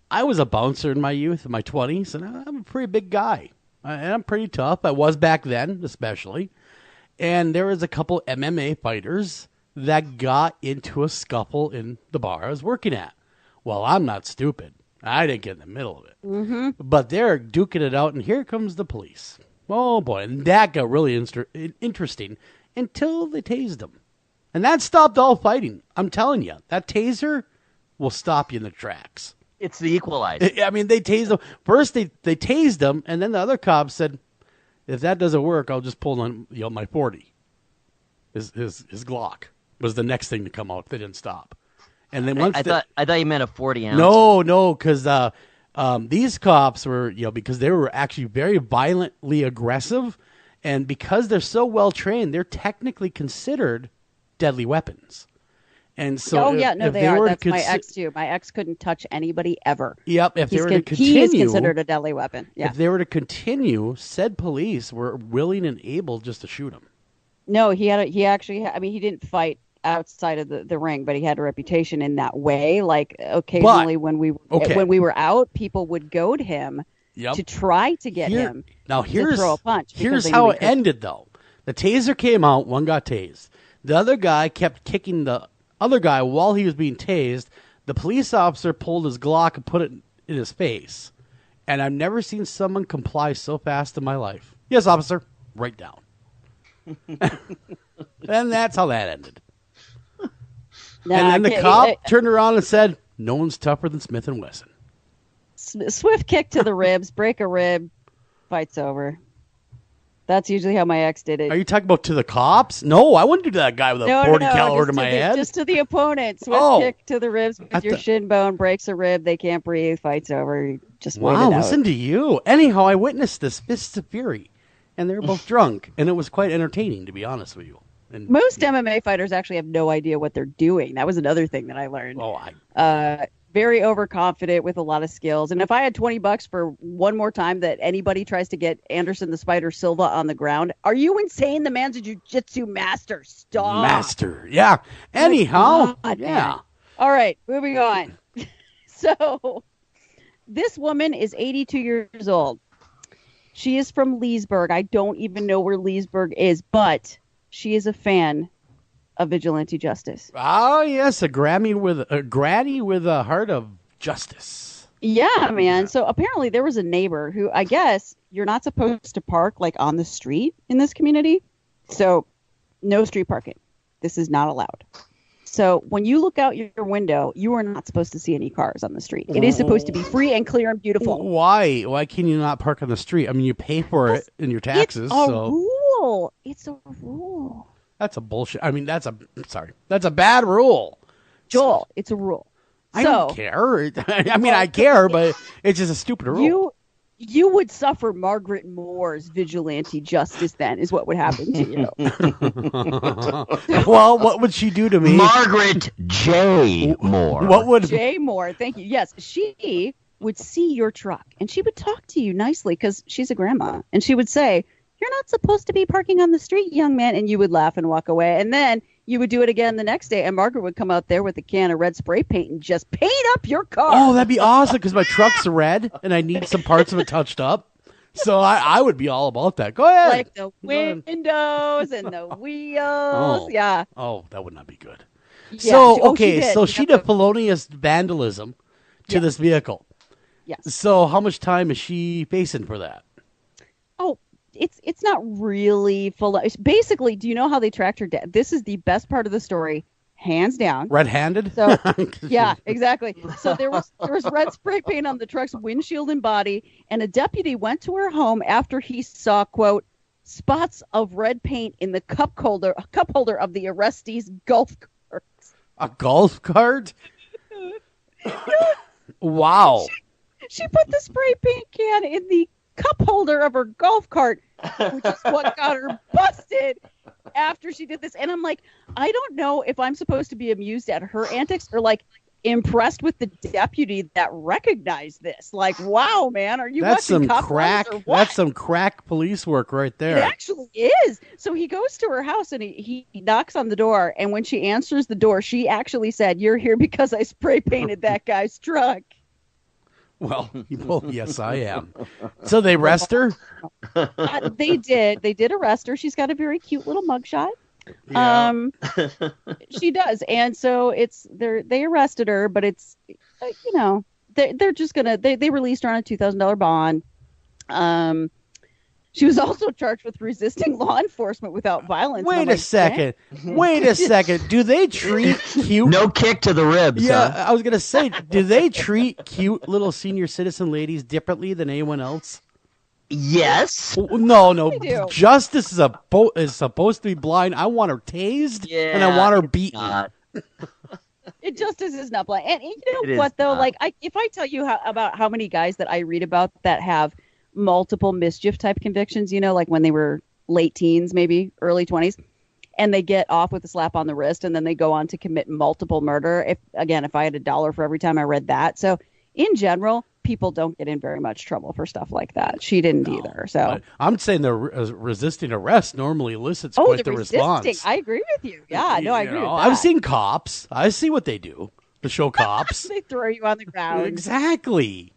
I was a bouncer in my youth, in my 20s, and I'm a pretty big guy. And I'm pretty tough. I was back then, especially. And there was a couple MMA fighters that got into a scuffle in the bar I was working at. Well, I'm not stupid. I didn't get in the middle of it. Mm-hmm. But they're duking it out, and here comes the police. Oh, boy. And that got really interesting until they tased him. And that stopped all fighting. I'm telling you, that taser will stop you in the tracks. It's the equalizer. I mean, they tased him. First, they tased him, and then the other cop said, if that doesn't work, I'll just pull on my 40. His Glock was the next thing to come out. They didn't stop. And then once I thought you meant a 40 ounce. No, because these cops were, because they were actually very violently aggressive, and because they're so well trained, they're technically considered deadly weapons. And so, they are. That's my ex too. My ex couldn't touch anybody ever. Yep. If they were to continue, he is considered a deadly weapon. Yeah. If they were to continue, said police were willing and able just to shoot him. No, he didn't fight outside of the ring, but he had a reputation in that way. Like occasionally when we were out, people would goad him to try to get him to throw a punch. Here's how it ended, though. The taser came out. One got tased. The other guy kept kicking the other guy while he was being tased. The police officer pulled his Glock and put it in his face. And I've never seen someone comply so fast in my life. Yes, officer. Right down. And that's how that ended. And then the cop turned around and said, no one's tougher than Smith & Wesson. Swift kick to the ribs, break a rib, fight's over. That's usually how my ex did it. Are you talking about to the cops? No, I wouldn't do that guy with a 40 caliber to my head. Just to the opponent. Swift kick to the ribs with your shin bone, breaks a rib, they can't breathe, fight's over. Just wait it out. Listen to you. Anyhow, I witnessed this Fists of Fury, and they were both drunk, and it was quite entertaining, to be honest with you. And most MMA fighters actually have no idea what they're doing. That was another thing that I learned. Very overconfident with a lot of skills. And if I had $20 for one more time that anybody tries to get Anderson the Spider Silva on the ground, are you insane? The man's a jiu-jitsu master. Stop. Master. Yeah. Anyhow. God, man. All right. Moving on. So this woman is 82 years old. She is from Leesburg. I don't even know where Leesburg is, but she is a fan of vigilante justice. Oh, yes, a granny with a heart of justice. Yeah, man. So apparently there was a neighbor who, I guess, you're not supposed to park like on the street in this community. So no street parking. This is not allowed. So when you look out your window, you are not supposed to see any cars on the street. It is supposed to be free and clear and beautiful. Why? Why can you not park on the street? I mean, you pay for it in your taxes. It's a rule. It's a rule. That's a bullshit. I mean, that's a bad rule. Joel, it's a rule. I don't care. I mean, I care, but it's just a stupid rule. You would suffer Margaret Moore's vigilante justice then, is what would happen to you. Well, what would she do to me? Margaret J. Moore. What would J. Moore, thank you. Yes, she would see your truck, and she would talk to you nicely because she's a grandma, and she would say, "You're not supposed to be parking on the street, young man," and you would laugh and walk away, and then you would do it again the next day, and Margaret would come out there with a can of red spray paint and just paint up your car. Oh, that'd be awesome, because my truck's red, and I need some parts of it touched up. So I would be all about that. Go ahead. Like the windows and the wheels. Yeah. Oh, that would not be good. Yeah. So, she did felonious vandalism to this vehicle. Yes. So how much time is she facing for that? Oh, it's not really full. Basically, do you know how they tracked her death? This is the best part of the story, hands down. Red-handed? So yeah, exactly. So there was red spray paint on the truck's windshield and body, and a deputy went to her home after he saw, quote, spots of red paint in the cup holder of the arrestee's golf cart. A golf cart? Wow. She put the spray paint can in the cup holder of her golf cart, which is what got her busted after she did this. And I'm like, I don't know if I'm supposed to be amused at her antics or like impressed with the deputy that recognized this. Like, wow, man, are you watching Cop crack? Runners or what? That's some crack police work right there. It actually is. So he goes to her house and he knocks on the door, and when she answers the door, she actually said, "You're here because I spray painted that guy's truck." Well, yes, I am. So they arrest her? They did. They did arrest her. She's got a very cute little mugshot. Yeah. She does. And so they arrested her, but it's, they're just going to, they released her on a $2,000 bond. She was also charged with resisting law enforcement without violence. Wait a second. Wait a second. Do they treat cute? No kick to the ribs. Yeah, Huh? I was gonna say, do they treat cute little senior citizen ladies differently than anyone else? Yes. No. They do. Justice is supposed to be blind. I want her tased, and I want her beaten. Justice is not blind. And you It know is what, though? not. Like, if I tell you about how many guys that I read about that have multiple mischief type convictions, you know, like when they were late teens, maybe early 20s, and they get off with a slap on the wrist, and then they go on to commit multiple murder. If I had $1 for every time I read that. So in general, people don't get in very much trouble for stuff like that. She didn't either. So But I'm saying the resisting arrest normally elicits oh, quite the the resisting. response. I agree with you. Yeah, no, I agree with that. I've seen Cops. I see what they do. The show Cops. They throw you on the ground. Exactly.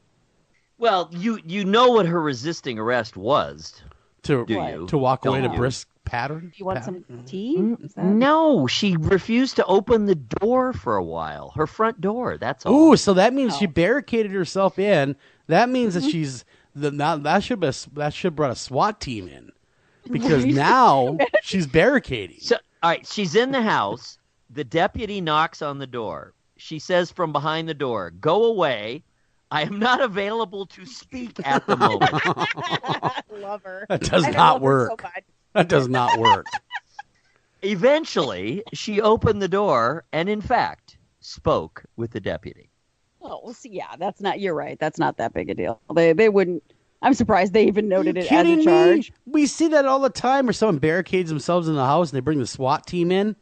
Well, you know what her resisting arrest was. To Do you? to walk away in Don't a you? brisk pattern. You want Pattern? some tea? Is that- No, she refused to open the door for a while. Her front door. That's all. Ooh, so that means she barricaded herself in. That means that she's that should have brought a SWAT team in, because now she's barricading. So, all right, she's in the house. The deputy knocks on the door. She says from behind the door, "Go away. I am not available to speak at the moment." I love her. That does I not love her so work. much. That does not work. Eventually, she opened the door and, in fact, spoke with the deputy. Oh, well, see, yeah, that's not. You're right. That's not that big a deal. They wouldn't. I'm surprised they even noted it as Kidding a charge. me? We see that all the time, where someone barricades themselves in the house and they bring the SWAT team in.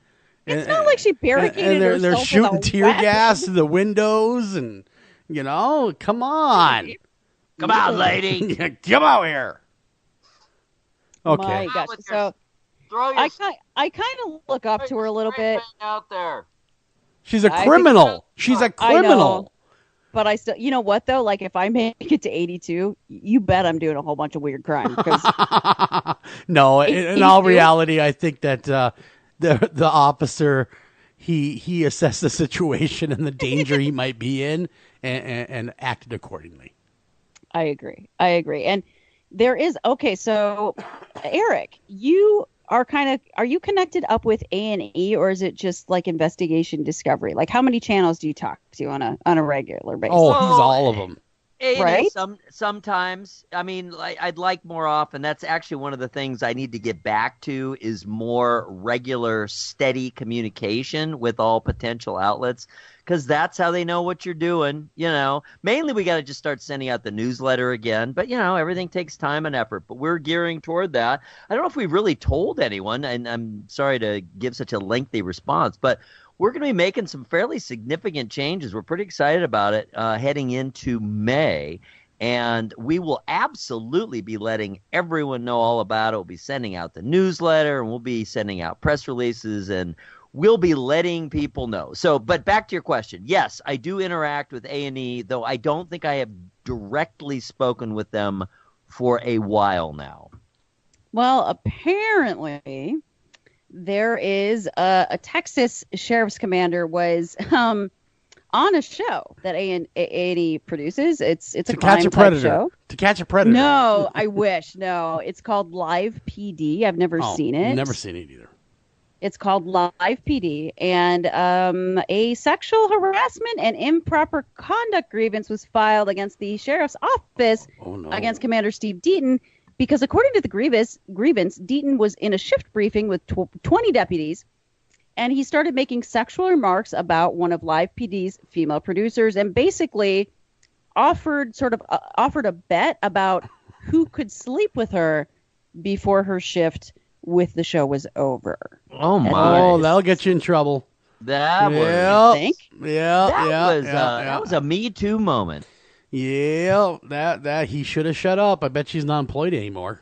It's not like she barricaded and they're herself shooting with a tear weapon. gas through the windows, and come on, Come on, lady. come out here. Okay, My gosh. So Throw I kind of look up to her a little bit, out there. she's a I think criminal. so. She's a I know. criminal. but I still, you know what though? Like if I make it to 82, you bet I'm doing a whole bunch of weird crime because No, in all 82? reality, I think that the officer he assessed the situation and the danger he might be in, and acted accordingly. I agree. And there is, okay, so Eric, you are are you connected up with A&E, or is it just like Investigation Discovery? Like how many channels do you talk to on a regular basis? Oh, he's all of them. Right? Sometimes. I mean, I'd like more often. That's actually one of the things I need to get back to is more regular, steady communication with all potential outlets, because that's how they know what you're doing. Mainly we got to just start sending out the newsletter again. But, everything takes time and effort. But we're gearing toward that. I don't know if we've really told anyone, and I'm sorry to give such a lengthy response, but we're going to be making some fairly significant changes. We're pretty excited about it heading into May, and we will absolutely be letting everyone know all about it. We'll be sending out the newsletter, and we'll be sending out press releases, and we'll be letting people know. So, but back to your question. Yes, I do interact with A&E, though I don't think I have directly spoken with them for a while now. Well, apparently there is a Texas sheriff's commander was on a show that A&E produces. It's a To crime catch a type predator. show. To catch a predator. No, I wish. No, it's called Live PD. I've never seen it. Never seen it either. It's called Live PD, and a sexual harassment and improper conduct grievance was filed against the sheriff's office against Commander Steve Deaton, because according to the grievance, Deaton was in a shift briefing with 20 deputies, and he started making sexual remarks about one of Live PD's female producers, and basically offered a bet about who could sleep with her before her shift with the show was over. Oh my! Oh, that'll get you in trouble. That was. You think? That was a Me Too moment. Yeah, that he should have shut up. I bet she's not employed anymore.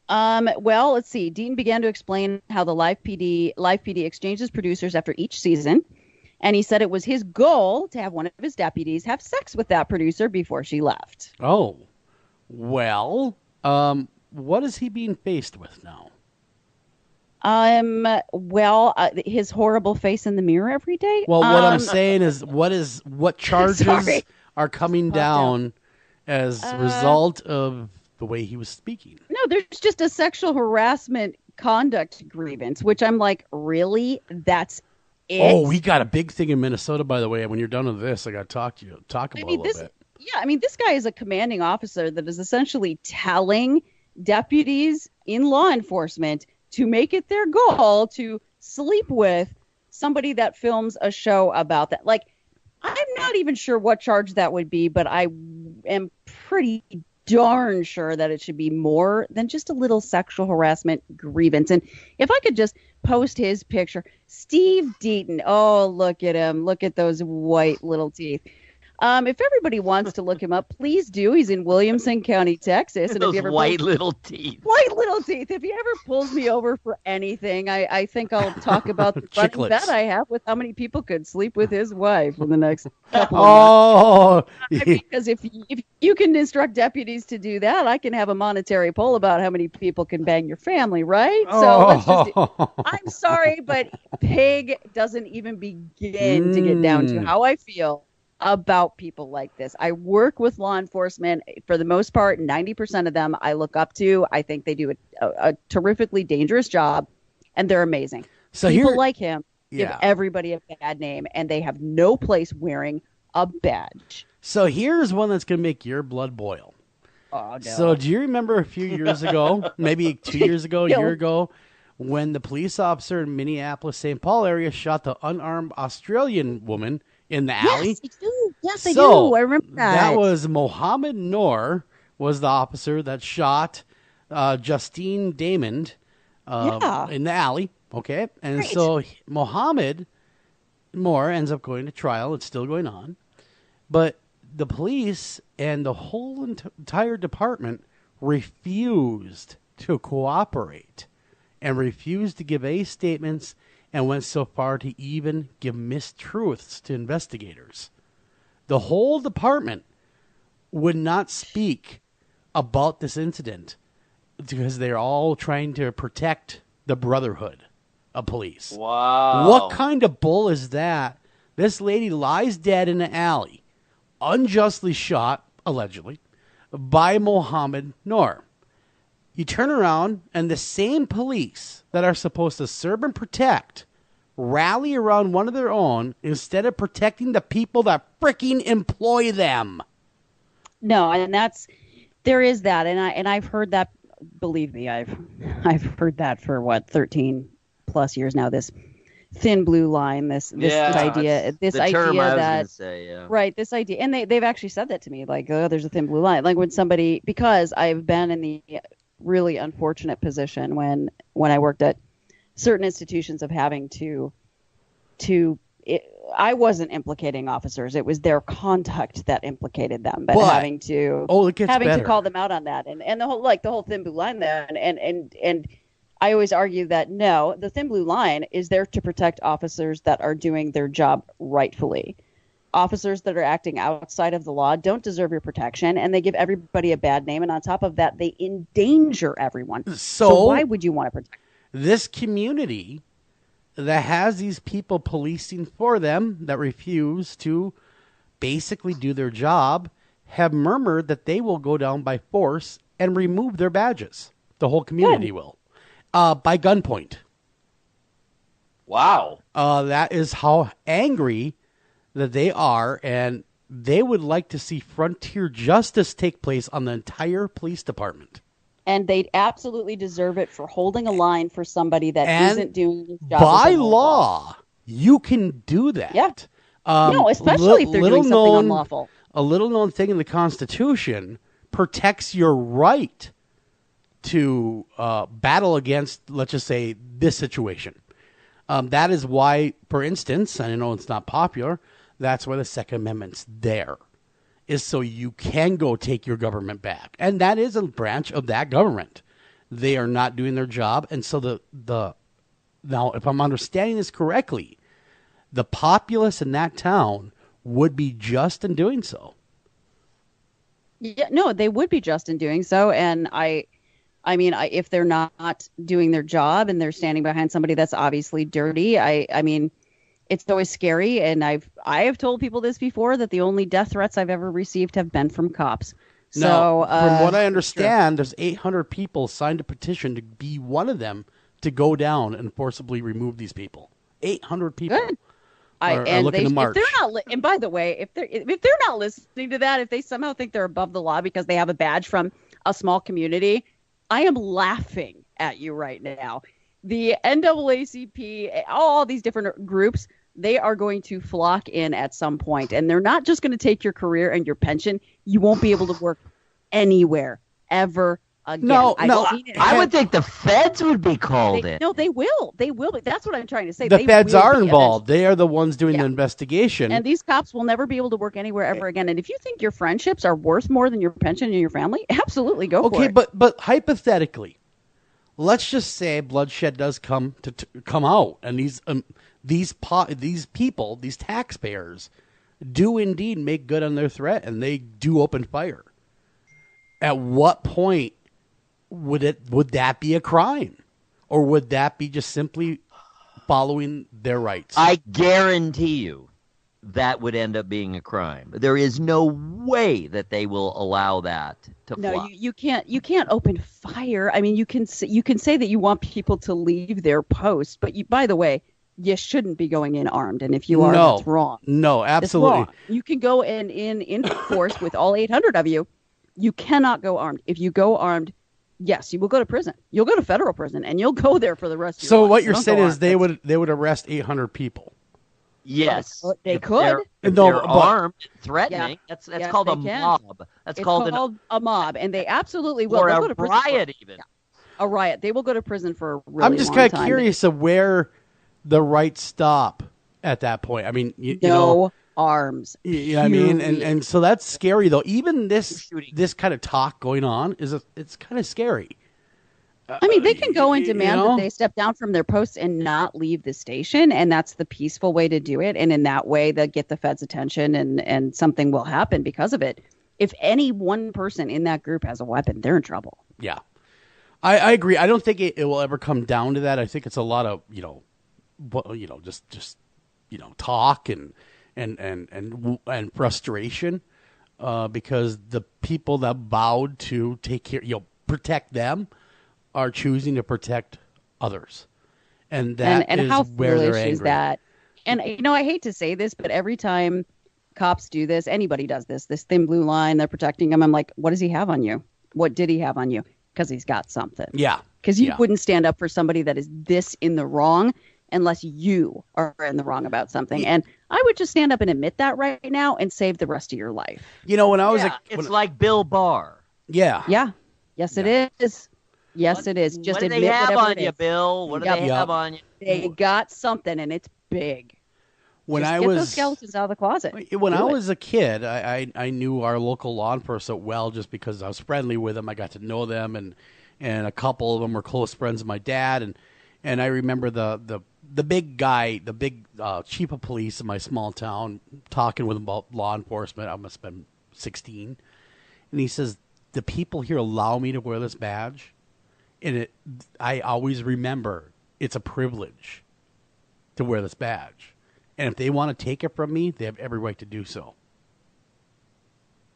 Well, let's see. Dean began to explain how the Live PD exchanges producers after each season, and he said it was his goal to have one of his deputies have sex with that producer before she left. Oh, well, what is he being faced with now? His horrible face in the mirror every day. Well, what I'm saying is, what charges are coming down as a result of the way he was speaking? No, there's just a sexual harassment conduct grievance, which I'm like, really? That's it? Oh, we got a big thing in Minnesota, by the way. When you're done with this, I got to talk about it a little bit. Yeah, I mean, this guy is a commanding officer that is essentially telling deputies in law enforcement to make it their goal to sleep with somebody that films a show about that. Like, I'm not even sure what charge that would be, but I am pretty darn sure that it should be more than just a little sexual harassment grievance. And if I could just post his picture, Steve Deaton. Oh, look at him. Look at those white little teeth. If everybody wants to look him up, please do. He's in Williamson County, Texas. And Those if you ever white little teeth. White little teeth. If he ever pulls me over for anything, I think I'll talk about the funny bet I have with how many people could sleep with his wife in the next couple of months. Because if you can instruct deputies to do that, I can have a monetary poll about how many people can bang your family, right? So let's just I'm sorry, but pig doesn't even begin to get down to how I feel about people like this. I work with law enforcement. For the most part, 90% of them I look up to. I think they do a terrifically dangerous job, and they're amazing. So people like him give everybody a bad name, and they have no place wearing a badge. So here's one that's going to make your blood boil. Oh, no. So do you remember a few years ago, maybe 2 years ago, a year ago, when the police officer in Minneapolis, St. Paul area shot the unarmed Australian woman in the alley? Yes, I do. Yes, I do. I remember that. That was Mohammed Noor was the officer that shot Justine Damond in the alley. Okay. And so Mohammed Noor ends up going to trial. It's still going on. But the police and the whole entire department refused to cooperate and refused to give any statements, and went so far to even give mistruths to investigators. The whole department would not speak about this incident because they're all trying to protect the brotherhood of police. Wow. What kind of bull is that? This lady lies dead in an alley, unjustly shot, allegedly, by Mohammed Noor. You turn around, and the same police that are supposed to serve and protect rally around one of their own instead of protecting the people that freaking employ them. No, and there is that, and I've heard that. Believe me, I've heard that for 13 plus years now. This thin blue line, this idea that right, this idea, and they've actually said that to me, like, oh, there's a thin blue line. Like when somebody, because I've been in the really unfortunate position when I worked at certain institutions of having I wasn't implicating officers. It was their conduct that implicated them, but having to call them out on that, and the whole thin blue line there, and I always argue that no, the thin blue line is there to protect officers that are doing their job rightfully. Officers that are acting outside of the law don't deserve your protection, and they give everybody a bad name, and on top of that, they endanger everyone. So why would you want to protect them? This community that has these people policing for them that refuse to basically do their job have murmured that they will go down by force and remove their badges. The whole community will. By gunpoint. Wow. That is how angry that they are, and they would like to see frontier justice take place on the entire police department. And they absolutely deserve it for holding a line for somebody that isn't doing his job. By law, you can do that. Yeah. No, especially if they're doing something unlawful. A little-known thing in the Constitution protects your right to battle against, let's just say, this situation. That is why, for instance, and I know it's not popular, that's why the Second Amendment's there, is so you can go take your government back. And that is a branch of that government. They are not doing their job. And so now, if I'm understanding this correctly, the populace in that town would be just in doing so. Yeah, no, they would be just in doing so. And I mean, if they're not doing their job and they're standing behind somebody that's obviously dirty, I mean, it's always scary. And I have told people this before, that the only death threats I've ever received have been from cops. So, Now, from what I understand, there's 800 people signed a petition to be one of them to go down and forcibly remove these people. 800 people. Good. Are looking to march. If they're not, and by the way, if they're not listening to that, if they somehow think they're above the law because they have a badge from a small community, I am laughing at you right now. The NAACP, all these different groups, they are going to flock in at some point, and they're not just going to take your career and your pension. You won't be able to work anywhere ever again. No, I would think the feds would be called in. No, they will. They will. But that's what I'm trying to say. The They feds will are be involved. eventually. They are the ones doing Yeah. the investigation. And these cops will never be able to work anywhere ever again. And if you think your friendships are worth more than your pension and your family, absolutely go for it. but hypothetically, let's just say bloodshed does come out, and these people, these taxpayers, do indeed make good on their threat, and they do open fire. At what point would that be a crime, or would that be just simply following their rights? I guarantee you that would end up being a crime. There is no way that they will allow that to fly. No, you can't open fire. I mean, you can say that you want people to leave their post, but by the way, you shouldn't be going in armed. And if you are, that's wrong. No, absolutely. It's wrong. You can go in force with all 800 of you. You cannot go armed. If you go armed, yes, you will go to prison. You'll go to federal prison, and you'll go there for the rest of your So life. what you're Don't saying go is armed. they would arrest 800 people. Yes, They If could. they're- If No, they're but- armed, threatening. Yeah. That's Yes, called a they can. mob. That's It's called a mob, and they absolutely will. or They'll a go to prison riot, even. a riot. They will go to prison for a really I'm just long kind time. of curious of where the rights stop at that point. I mean, you No know, arms. yeah, I mean, period. and so that's scary though. Even this Shooting. kind of talk going on it's kind of scary. I mean, they can go and you demand know? that they step down from their posts and not leave the station, and that's the peaceful way to do it. And in that way, they'll get the feds' attention, and something will happen because of it. If any one person in that group has a weapon, they're in trouble. Yeah, I agree. I don't think it will ever come down to that. I think it's a lot of just talk and frustration because the people that vowed to take care, protect them, are choosing to protect others, and that and is how where they're foolish angry. is that? And I hate to say this, but every time cops do this, anybody does this thin blue line, they're protecting him. I'm like, what does he have on you? What did he have on you? Because he's got something. Yeah, Because you yeah. wouldn't stand up for somebody that is this in the wrong unless you are in the wrong about something. And I would just stand up and admit that right now and save the rest of your life. When I was It's like Bill Barr. yeah, Yeah. Yes, it is. Yes, it is. Just what do admit they have whatever on it you, is. Bill? What do Yep. they have on you? They got something, and it's big. when Just I get was those skeletons out of the closet. When I Do it. was a kid, I knew our local law enforcement well just because I was friendly with them. I got to know them, and a couple of them were close friends of my dad. And I remember the big guy, the big chief of police in my small town, talking with him about law enforcement. I must have been 16. And he says, the people here allow me to wear this badge. And I always remember it's a privilege to wear this badge. And if they want to take it from me, they have every right to do so.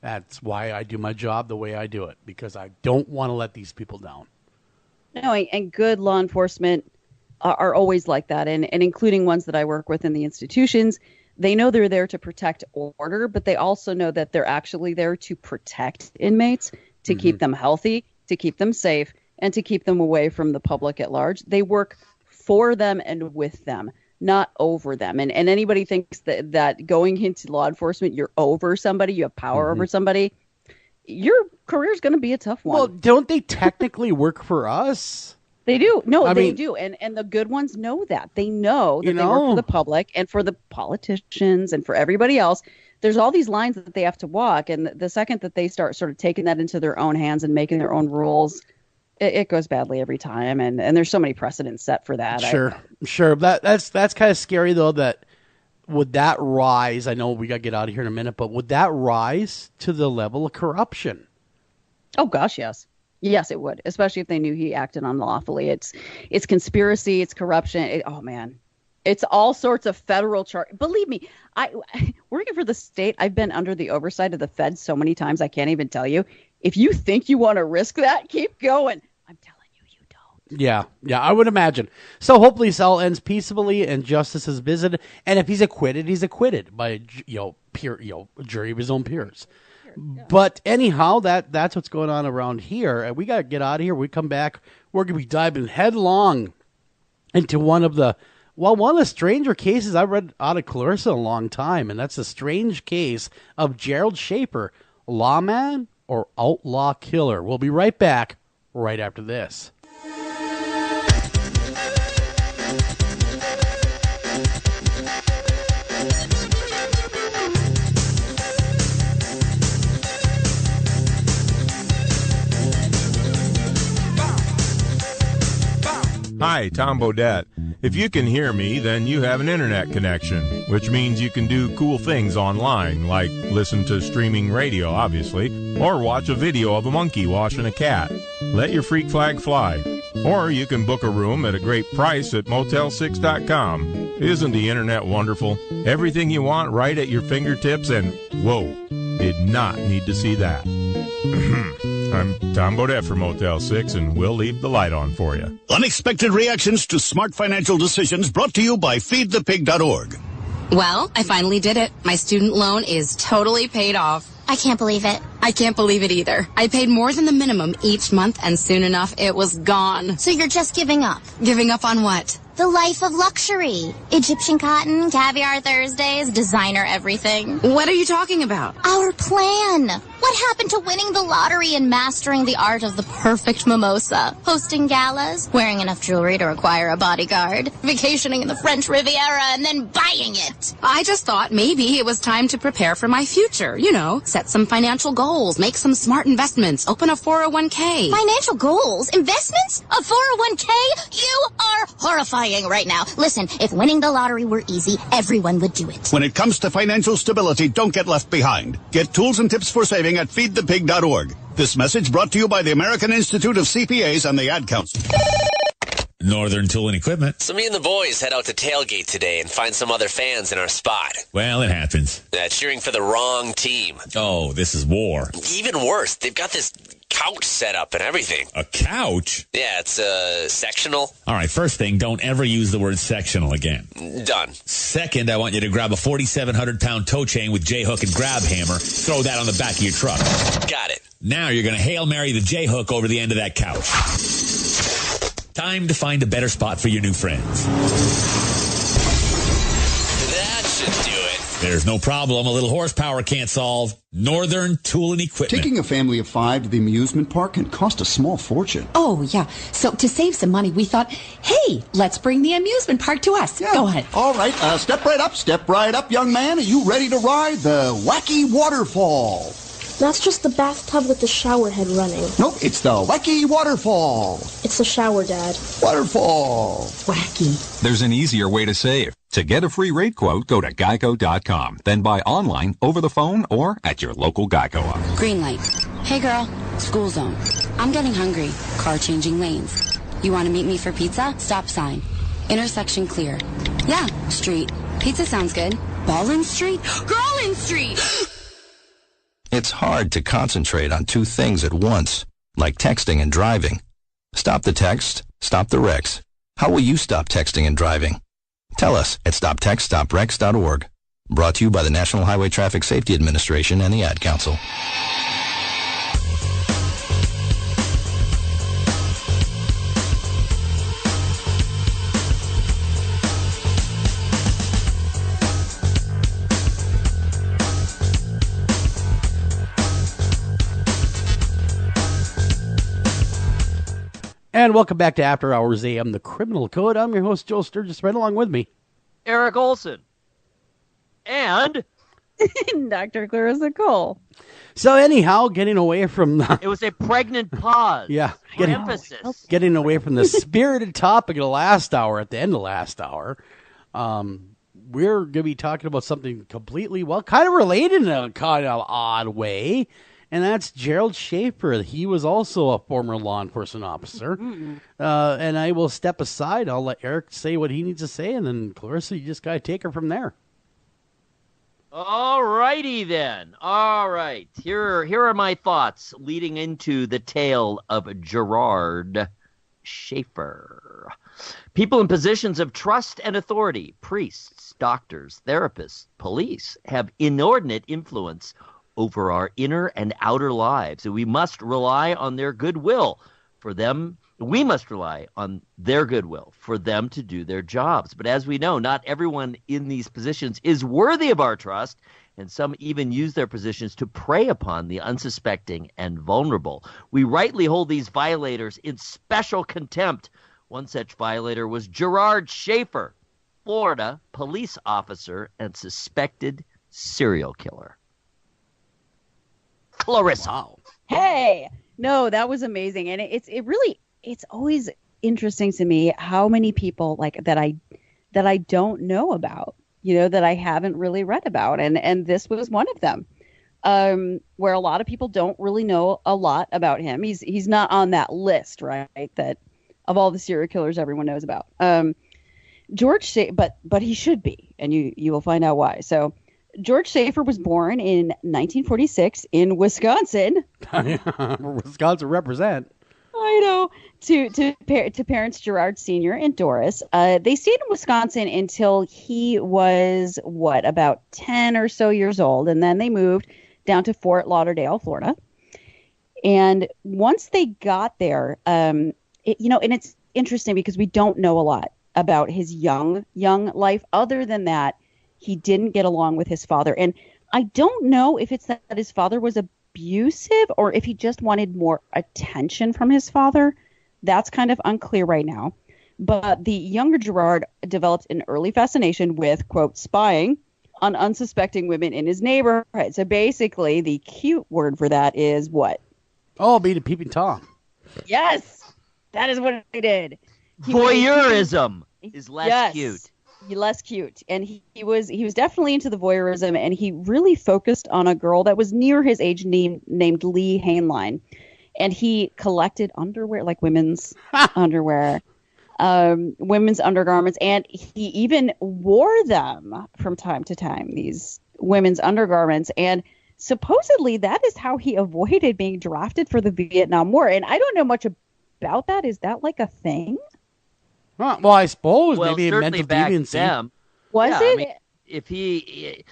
That's why I do my job the way I do it, because I don't want to let these people down. No, and good law enforcement are always like that, and including ones that I work with in the institutions. They know they're there to protect order, but they also know that they're actually there to protect inmates, to keep them healthy, to keep them safe, and to keep them away from the public at large. They work for them and with them, not over them. And anybody thinks that going into law enforcement, you're over somebody, you have power over somebody, your career is going to be a tough one. Well, don't they technically work for us? They do. No, I they mean- do. And the good ones know that. They know that You they work know? for the public and for the politicians and for everybody else. There's all these lines that they have to walk. And the second that they start sort of taking that into their own hands and making their own rules, it goes badly every time. And there's so many precedents set for that. Sure. That's kind of scary, though, that would that rise? I know we got to get out of here in a minute, but would that rise to the level of corruption? Oh, gosh, yes. Yes, it would, especially if they knew he acted unlawfully. It's conspiracy, it's corruption. Oh, man. It's all sorts of federal charge. Believe me, working for the state, I've been under the oversight of the feds so many times I can't even tell you. If you think you want to risk that, keep going. I'm telling you, you don't. Yeah, I would imagine. So hopefully this all ends peaceably and justice is visited. And if he's acquitted by jury of his own peers. Yeah. But anyhow, that's what's going on around here. And we got to get out of here. We come back, we're going to be diving headlong into one of the stranger cases I've read out of Clarissa in a long time, and that's the strange case of Gerard Schaefer, lawman or outlaw killer. We'll be right back right after this. Hi, Tom Bodette. If you can hear me, then you have an internet connection, which means you can do cool things online, like listen to streaming radio, obviously, or watch a video of a monkey washing a cat. Let your freak flag fly. Or you can book a room at a great price at Motel6.com. Isn't the internet wonderful? Everything you want right at your fingertips, and whoa, did not need to see that. I'm Tom Bodette for Motel 6, and we'll leave the light on for you. Unexpected reactions to smart financial decisions brought to you by feedthepig.org. Well, I finally did it. My student loan is totally paid off. I can't believe it. I can't believe it either. I paid more than the minimum each month, and soon enough, it was gone. So you're just giving up? Giving up on what? The life of luxury. Egyptian cotton, caviar Thursdays, designer everything. What are you talking about? Our plan. What happened to winning the lottery and mastering the art of the perfect mimosa? Hosting galas, wearing enough jewelry to require a bodyguard, vacationing in the French Riviera, and then buying it. I just thought maybe it was time to prepare for my future. You know, set some financial goals, make some smart investments, open a 401k. Financial goals? Investments? A 401k? You are horrifying right now. Listen, if winning the lottery were easy, everyone would do it. When it comes to financial stability, don't get left behind. Get tools and tips for saving at feedthepig.org. This message brought to you by the American Institute of CPAs and the Ad Council. Northern Tool and Equipment. So me and the boys head out to tailgate today and find some other fans in our spot. Well, it happens. Cheering for the wrong team. Oh, this is war. Even worse, they've got this couch set up and everything. A couch? Yeah, it's sectional. All right, first thing, don't ever use the word sectional again. Done. Second, I want you to grab a 4,700-pound tow chain with J-hook and grab hammer. Throw that on the back of your truck. Got it. Now you're going to Hail Mary the J-hook over the end of that couch. Time to find a better spot for your new friends. That should do it. There's no problem a little horsepower can't solve. Northern Tool and Equipment. Taking a family of 5 to the amusement park can cost a small fortune. Oh, yeah. So to save some money, we thought, hey, let's bring the amusement park to us. Yeah. Go ahead. All right. Step right up, young man. Are you ready to ride the wacky waterfall? That's just the bathtub with the shower head running. Nope, it's the wacky waterfall. It's the shower, Dad. Waterfall. Wacky. There's an easier way to save. To get a free rate quote, go to geico.com. Then buy online, over the phone, or at your local Geico office. Green light. Hey, girl. School zone. I'm getting hungry. Car changing lanes. You want to meet me for pizza? Stop sign. Intersection clear. Yeah, street. Pizza sounds good. Ballin Street? Girlin Street! It's hard to concentrate on two things at once, like texting and driving. Stop the text, stop the wrecks. How will you stop texting and driving? Tell us at stoptextstopwrecks.org. Brought to you by the National Highway Traffic Safety Administration and the Ad Council. And welcome back to After Hours AM, the Criminal Code. I'm your host, Joel Sturgis. Right along with me, Eric Olsen. And Dr. Clarissa Cole. So anyhow, getting away from the... It was a pregnant pause. Yeah. Emphasis. Getting away from the spirited topic of the last hour, at the end of last hour, we're going to be talking about something completely, kind of related in a kind of odd way. and that's Gerald Schaefer. He was also a former law enforcement officer. And I will step aside. I'll let Eric say what he needs to say, and then Clarissa, you just got to take her from there. All righty then. All right. Here are my thoughts leading into the tale of Gerard Schaefer. People in positions of trust and authority, priests, doctors, therapists, police, have inordinate influence over our inner and outer lives, and we must rely on their goodwill for them. We must rely on their goodwill for them to do their jobs. But as we know, not everyone in these positions is worthy of our trust, and some even use their positions to prey upon the unsuspecting and vulnerable. We rightly hold these violators in special contempt. One such violator was Gerard Schaefer, Florida police officer and suspected serial killer. Clarissa. Wow. Hey, no, that was amazing. And it's always interesting to me how many people like that I don't know about, that I haven't really read about. And this was one of them, where a lot of people don't really know a lot about him. He's not on that list, right? That of all the serial killers everyone knows about. George Schaefer, but he should be, and you will find out why. So George Schaefer was born in 1946 in Wisconsin. Wisconsin represent. I know. To parents Gerard Sr. and Doris. They stayed in Wisconsin until he was, about 10 or so years old. And then they moved down to Fort Lauderdale, Florida. And once they got there, and it's interesting because we don't know a lot about his young life. Other than that, he didn't get along with his father. And I don't know if it's that his father was abusive or if he just wanted more attention from his father. That's kind of unclear right now. But the younger Gerard developed an early fascination with, quote, spying on unsuspecting women in his neighborhood. So basically, the cute word for that is what? Oh, being a peeping Tom. Yes, that is what he did. Voyeurism is less cute. Less cute. And he was definitely into the voyeurism, and he really focused on a girl that was near his age named Lee Hainline. And he collected underwear, like women's underwear, women's undergarments, and he even wore them from time to time, these women's undergarments. And supposedly that is how he avoided being drafted for the Vietnam War. And I don't know much about that. Is that like a thing? Well, I suppose maybe mental deviancy. Was it? I mean, if he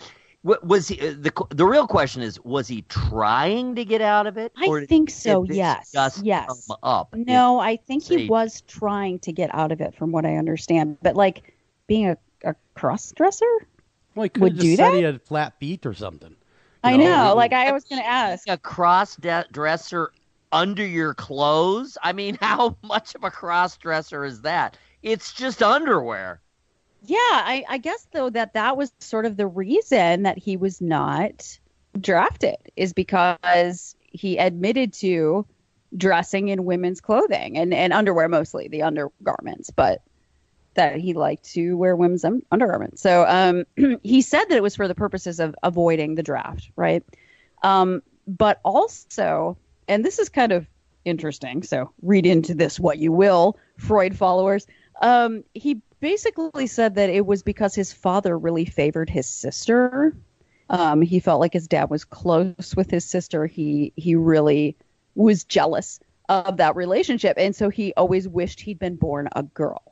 was the real question is, was he trying to get out of it? I think so. Yes. Come up? No, I think he was trying to get out of it, from what I understand. But like being a cross-dresser, well, he could would have do just said that. he had flat feet or something. I know. Like I was going to ask, a cross-dresser under your clothes. I mean, how much of a cross-dresser is that? It's just underwear. Yeah, I guess, though, that was sort of the reason that he was not drafted, is because he admitted to dressing in women's clothing and underwear, mostly the undergarments, but that he liked to wear women's undergarments. So he said that it was for the purposes of avoiding the draft, right? But also, and this is kind of interesting, so read into this what you will, Freud followers. He basically said that it was because his father really favored his sister. He felt like his dad was close with his sister. He really was jealous of that relationship. And so he always wished he'd been born a girl.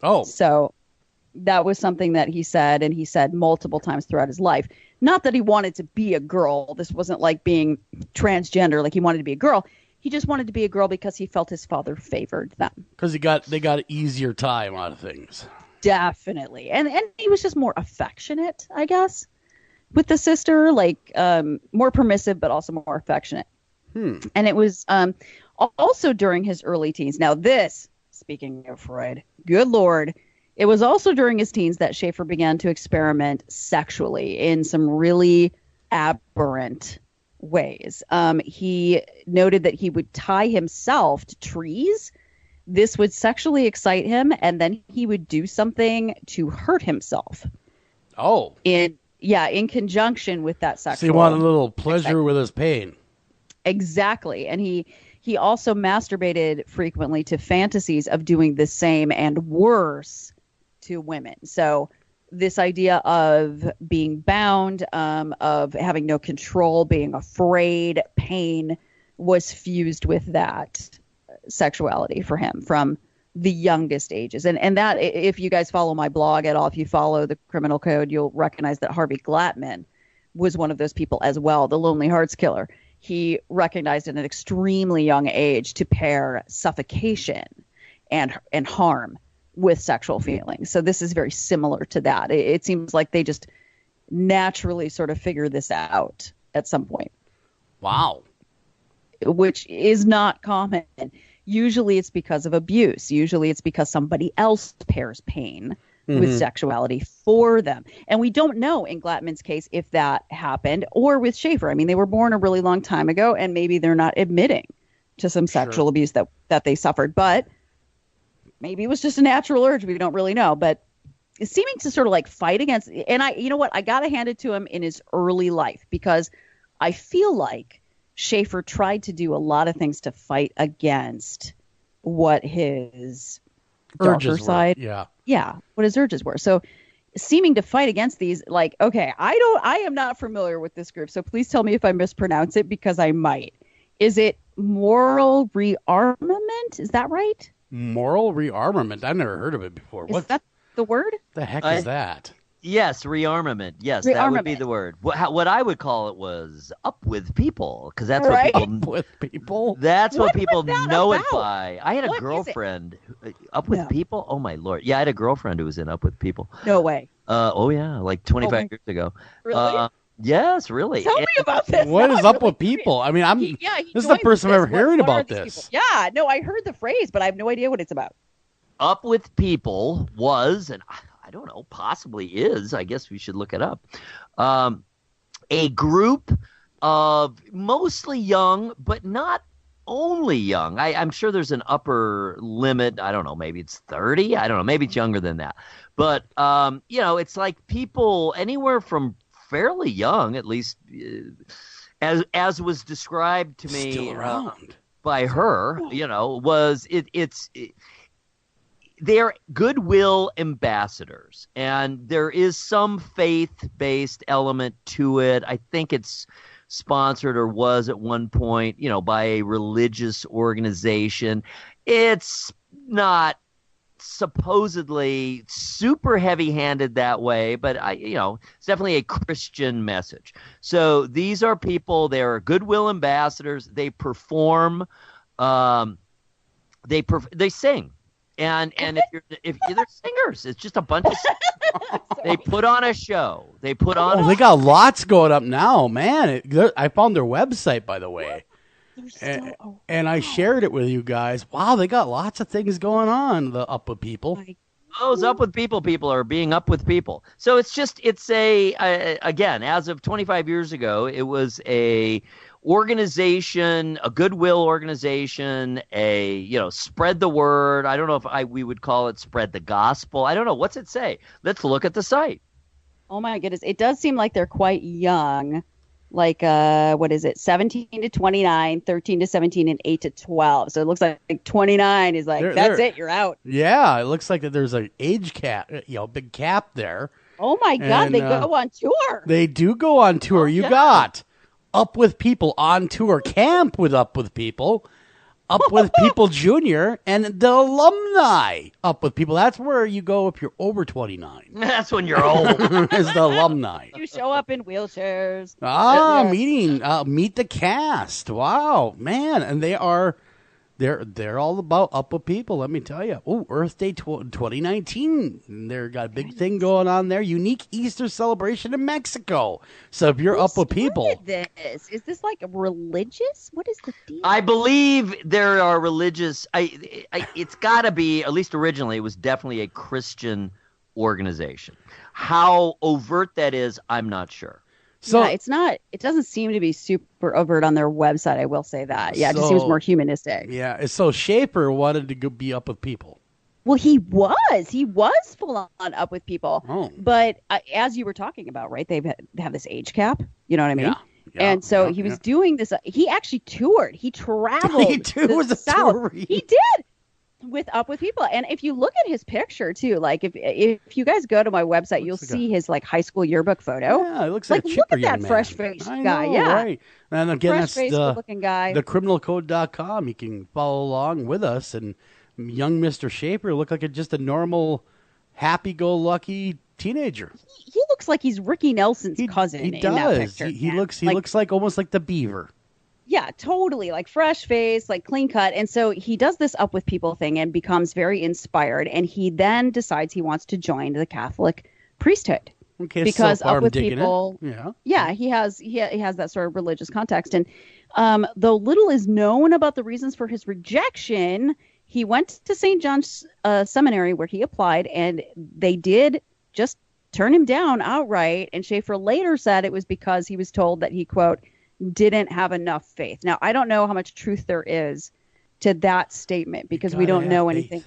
Oh. So that was something that he said, and he said multiple times throughout his life. Not that he wanted to be a girl. This wasn't like being transgender, like he wanted to be a girl. He just wanted to be a girl because he felt his father favored them. Because they got an easier time out of things. Definitely. And he was just more affectionate, I guess, with the sister, like more permissive, but also more affectionate. And it was also during his early teens. Now this, speaking of Freud, good Lord, it was also during his teens that Schaefer began to experiment sexually in some really aberrant ways. He noted that he would tie himself to trees. This would sexually excite him, and then he would do something to hurt himself. Oh. In conjunction with that sexual. So he wanted a little pleasure with his pain. Exactly. And he also masturbated frequently to fantasies of doing the same and worse to women. So this idea of being bound, of having no control, being afraid, pain was fused with that sexuality for him from the youngest ages. And that, if you guys follow my blog at all, if you follow the Criminal Code, you'll recognize that Harvey Glattman was one of those people as well, the Lonely Hearts Killer. He recognized at an extremely young age to pair suffocation and harm with sexual feelings. So this is very similar to that. It seems like they just naturally sort of figure this out at some point. Wow. Which is not common. Usually it's because of abuse. Usually it's because somebody else pairs pain with sexuality for them. And we don't know in Glattman's case if that happened, or with Schaefer. I mean, they were born a really long time ago, and maybe they're not admitting to some sexual abuse that they suffered. But maybe it was just a natural urge. We don't really know. But seeming to sort of like fight against, and you know what? I got to hand it to him in his early life, because I feel like Schaefer tried to do a lot of things to fight against what his darker side, what his urges were. So seeming to fight against these, like, okay, I am not familiar with this group, so please tell me if I mispronounce it, because I might. Is it moral rearmament? Is that right? Moral rearmament? I've never heard of it before. Is that the word? The heck is that? Yes, rearmament. Yes, that would be the word. What I would call it was up with people, because that's what people up with people. That's what people know it by. I had a girlfriend. Up with people. Oh my lord! Yeah, I had a girlfriend who was in Up with People. No way. Oh yeah, like 25 years ago. Really? Yes, really. Tell me about this. What is up with people? I mean, this is the first time I'm ever hearing about this. Yeah, no, I heard the phrase, but I have no idea what it's about. Up with People was, and I don't know, possibly is, I guess we should look it up, a group of mostly young, but not only young. I'm sure there's an upper limit. I don't know, maybe it's 30. I don't know, maybe it's younger than that. But, it's like people anywhere from fairly young, at least as was described to me still around by her, was they're goodwill ambassadors, and there is some faith-based element to it. I think it's sponsored, or was at one point, by a religious organization. It's not supposedly super heavy-handed that way, but it's definitely a Christian message. So these are people, they're goodwill ambassadors. They perform, they sing. And if they're singers, it's just a bunch of they put on a show. They they got lots going up now, man. I found their website, by the way, and I shared it with you guys. Wow, they got lots of things going on. The Up with People. Those Up with People are being up with people. So it's again, as of 25 years ago, it was a organization, a goodwill organization, spread the word. I don't know if we would call it spread the gospel. I don't know. What's it say? Let's look at the site. Oh my goodness. It does seem like they're quite young. Like, what is it? 17 to 29, 13 to 17, and 8 to 12. So it looks like 29 is like, that's it. You're out. Yeah. It looks like that there's an age cap, big cap there. Oh my God. And, they go on tour. They do go on tour. You got Up with People on tour, Camp with Up with People, Up with People Junior, and the alumni Up with People. That's where you go if you're over 29. That's when you're old. Is the alumni. You show up in wheelchairs. Meet the cast. Wow, man, and they're all about Up with People, let me tell you. Oh, Earth Day 2019. They've got a big thing going on there. Unique Easter celebration in Mexico. So if you're Up with People. Is this like religious? What is the deal? I believe there are religious. It's got to be, at least originally, it was definitely a Christian organization. How overt that is, I'm not sure. So it's not. It doesn't seem to be super overt on their website. I will say that. Yeah, it just seems more humanistic. Yeah. So Schaefer wanted to be Up with People. Well, he was full on Up with People. Oh. But as you were talking about, right? They have this age cap. You know what I mean? Yeah. And so he was doing this. He actually toured. He traveled. He was a South. tour. He did. With people. And if you look at his picture too, like if you guys go to my website, you'll see his like high school yearbook photo. Yeah, it looks like a look chipper at that young fresh-faced man. guy. I know, Yeah. Right. And again, Fresh-faced, good-looking guy. thecriminalcode.com. You can follow along with us. And young Mr. Schaefer looked like just a normal, happy-go-lucky teenager. He looks like he's Ricky Nelson's cousin. He in that does. picture. He looks like almost like the Beaver. Yeah, totally. Like fresh face, like clean cut. And so he does this up with people thing and becomes very inspired. And he then decides he wants to join the Catholic priesthood. Okay, because so far up with I'm digging people. it. Yeah. Yeah, he has that sort of religious context. And though little is known about the reasons for his rejection, he went to St. John's Seminary where he applied, and they did just turn him down outright. And Schaefer later said it was because he was told that he, quote, didn't have enough faith. Now, I don't know how much truth there is to that statement because we don't know anything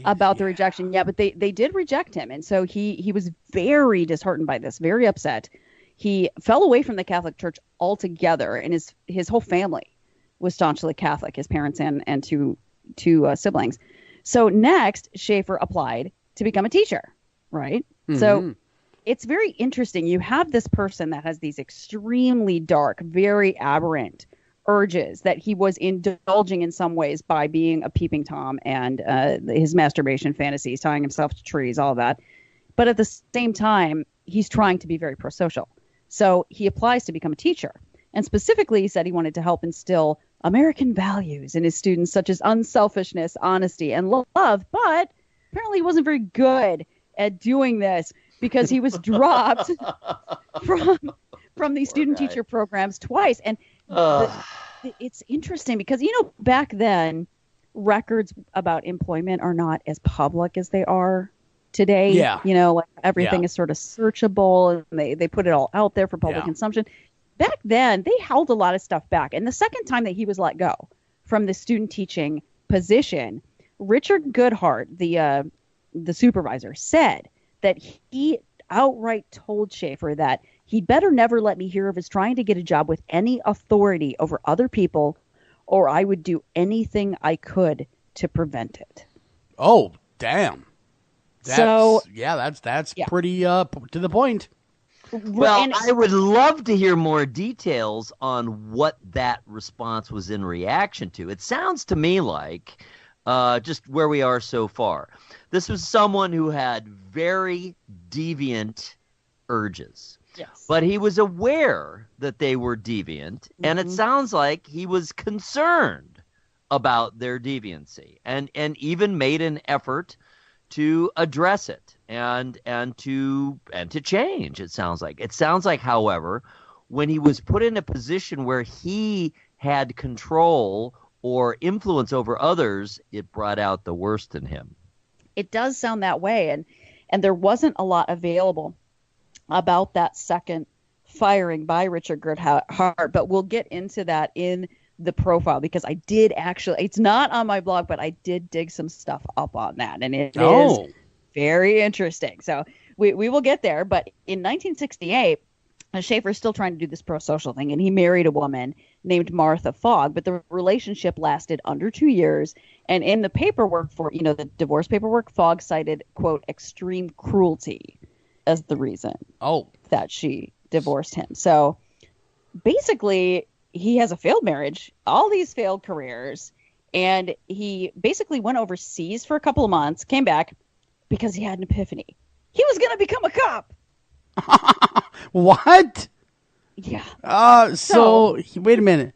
about the rejection. Yeah, but they did reject him. And so he was very disheartened by this, very upset. He fell away from the Catholic Church altogether, and his whole family was staunchly Catholic, his parents and two siblings. So next, Schaefer applied to become a teacher, right? Mm-hmm. So it's very interesting. You have this person that has these extremely dark, very aberrant urges that he was indulging in some ways by being a peeping Tom and his masturbation fantasies, tying himself to trees, all that. But at the same time, he's trying to be very pro-social. So he applies to become a teacher. And specifically, he said he wanted to help instill American values in his students, such as unselfishness, honesty, and love. But apparently he wasn't very good at doing this, because he was dropped from these student teacher programs twice. And it's interesting because, back then, records about employment are not as public as they are today. Yeah. Like everything is sort of searchable, and they put it all out there for public consumption. Back then, they held a lot of stuff back. And the second time that he was let go from the student teaching position, Richard Goodhart, the supervisor, said that he outright told Schaefer that he'd better never let me hear of his trying to get a job with any authority over other people, or I would do anything I could to prevent it. Oh, damn. That's pretty to the point. Well, I would love to hear more details on what that response was in reaction to. It sounds to me like just where we are so far. This was someone who had very deviant urges. Yes. But he was aware that they were deviant, and it sounds like he was concerned about their deviancy and even made an effort to address it and to change, it sounds like. It sounds like, however, when he was put in a position where he had control or influence over others, it brought out the worst in him. It does sound that way, and there wasn't a lot available about that second firing by Richard Goodhart, but we'll get into that in the profile because I did actually, it's not on my blog, but I did dig some stuff up on that, and it is very interesting. So we will get there, but in 1968, Schaefer's still trying to do this pro-social thing, and he married a woman named Martha Fogg, but the relationship lasted under 2 years, and in the paperwork for, the divorce paperwork, Fogg cited, quote, extreme cruelty as the reason that she divorced him. So basically, he has a failed marriage, all these failed careers, and he basically went overseas for a couple of months, came back because he had an epiphany. He was going to become a cop. What? Yeah. So wait a minute.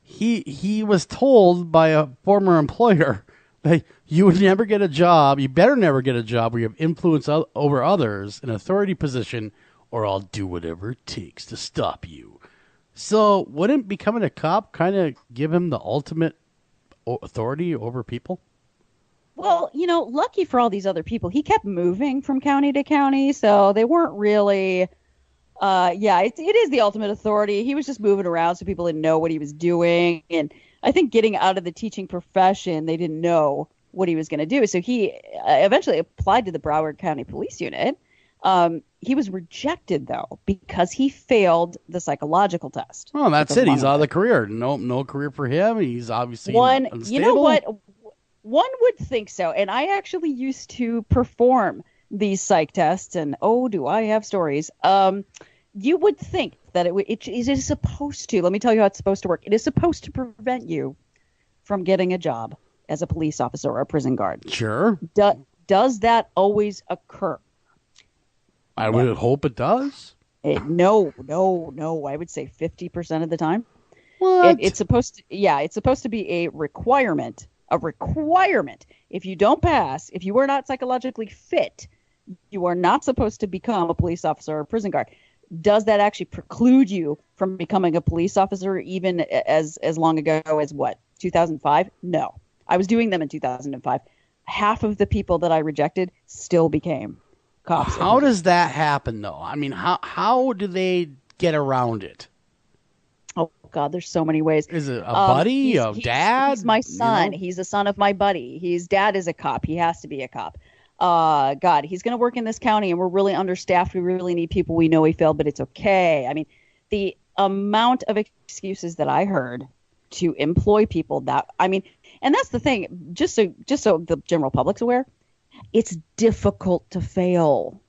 He was told by a former employer that you would never get a job. You better never get a job where you have influence over others, an authority position, or I'll do whatever it takes to stop you. So wouldn't becoming a cop kind of give him the ultimate authority over people? Well, lucky for all these other people, he kept moving from county to county, so they weren't really, it is the ultimate authority. He was just moving around so people didn't know what he was doing, and I think getting out of the teaching profession, they didn't know what he was going to do, so he eventually applied to the Broward County Police Unit, He was rejected, though, because he failed the psychological test. Well, that's it. He's out of the career. No career for him. He's obviously unstable. You know what? One would think so. And I actually used to perform these psych tests, and oh, do I have stories. You would think that it is supposed to, let me tell you how it's supposed to work. It is supposed to prevent you from getting a job as a police officer or a prison guard. Sure. Does that always occur? I would hope it does. No. I would say 50% of the time. What? It's supposed to be a requirement. A requirement. If you don't pass, if you are not psychologically fit, you are not supposed to become a police officer or a prison guard. Does that actually preclude you from becoming a police officer even as long ago as what, 2005? No. I was doing them in 2005. Half of the people that I rejected still became cops. How does that happen, though? I mean, how do they get around it? Oh, God, there's so many ways. Is it a buddy, a dad? He's my son. You know? He's the son of my buddy. His dad is a cop. He has to be a cop. God, he's going to work in this county, and we're really understaffed. We really need people. We know he failed, but it's okay. I mean, the amount of excuses that I heard to employ people and that's the thing, just so the general public's aware, it's difficult to fail.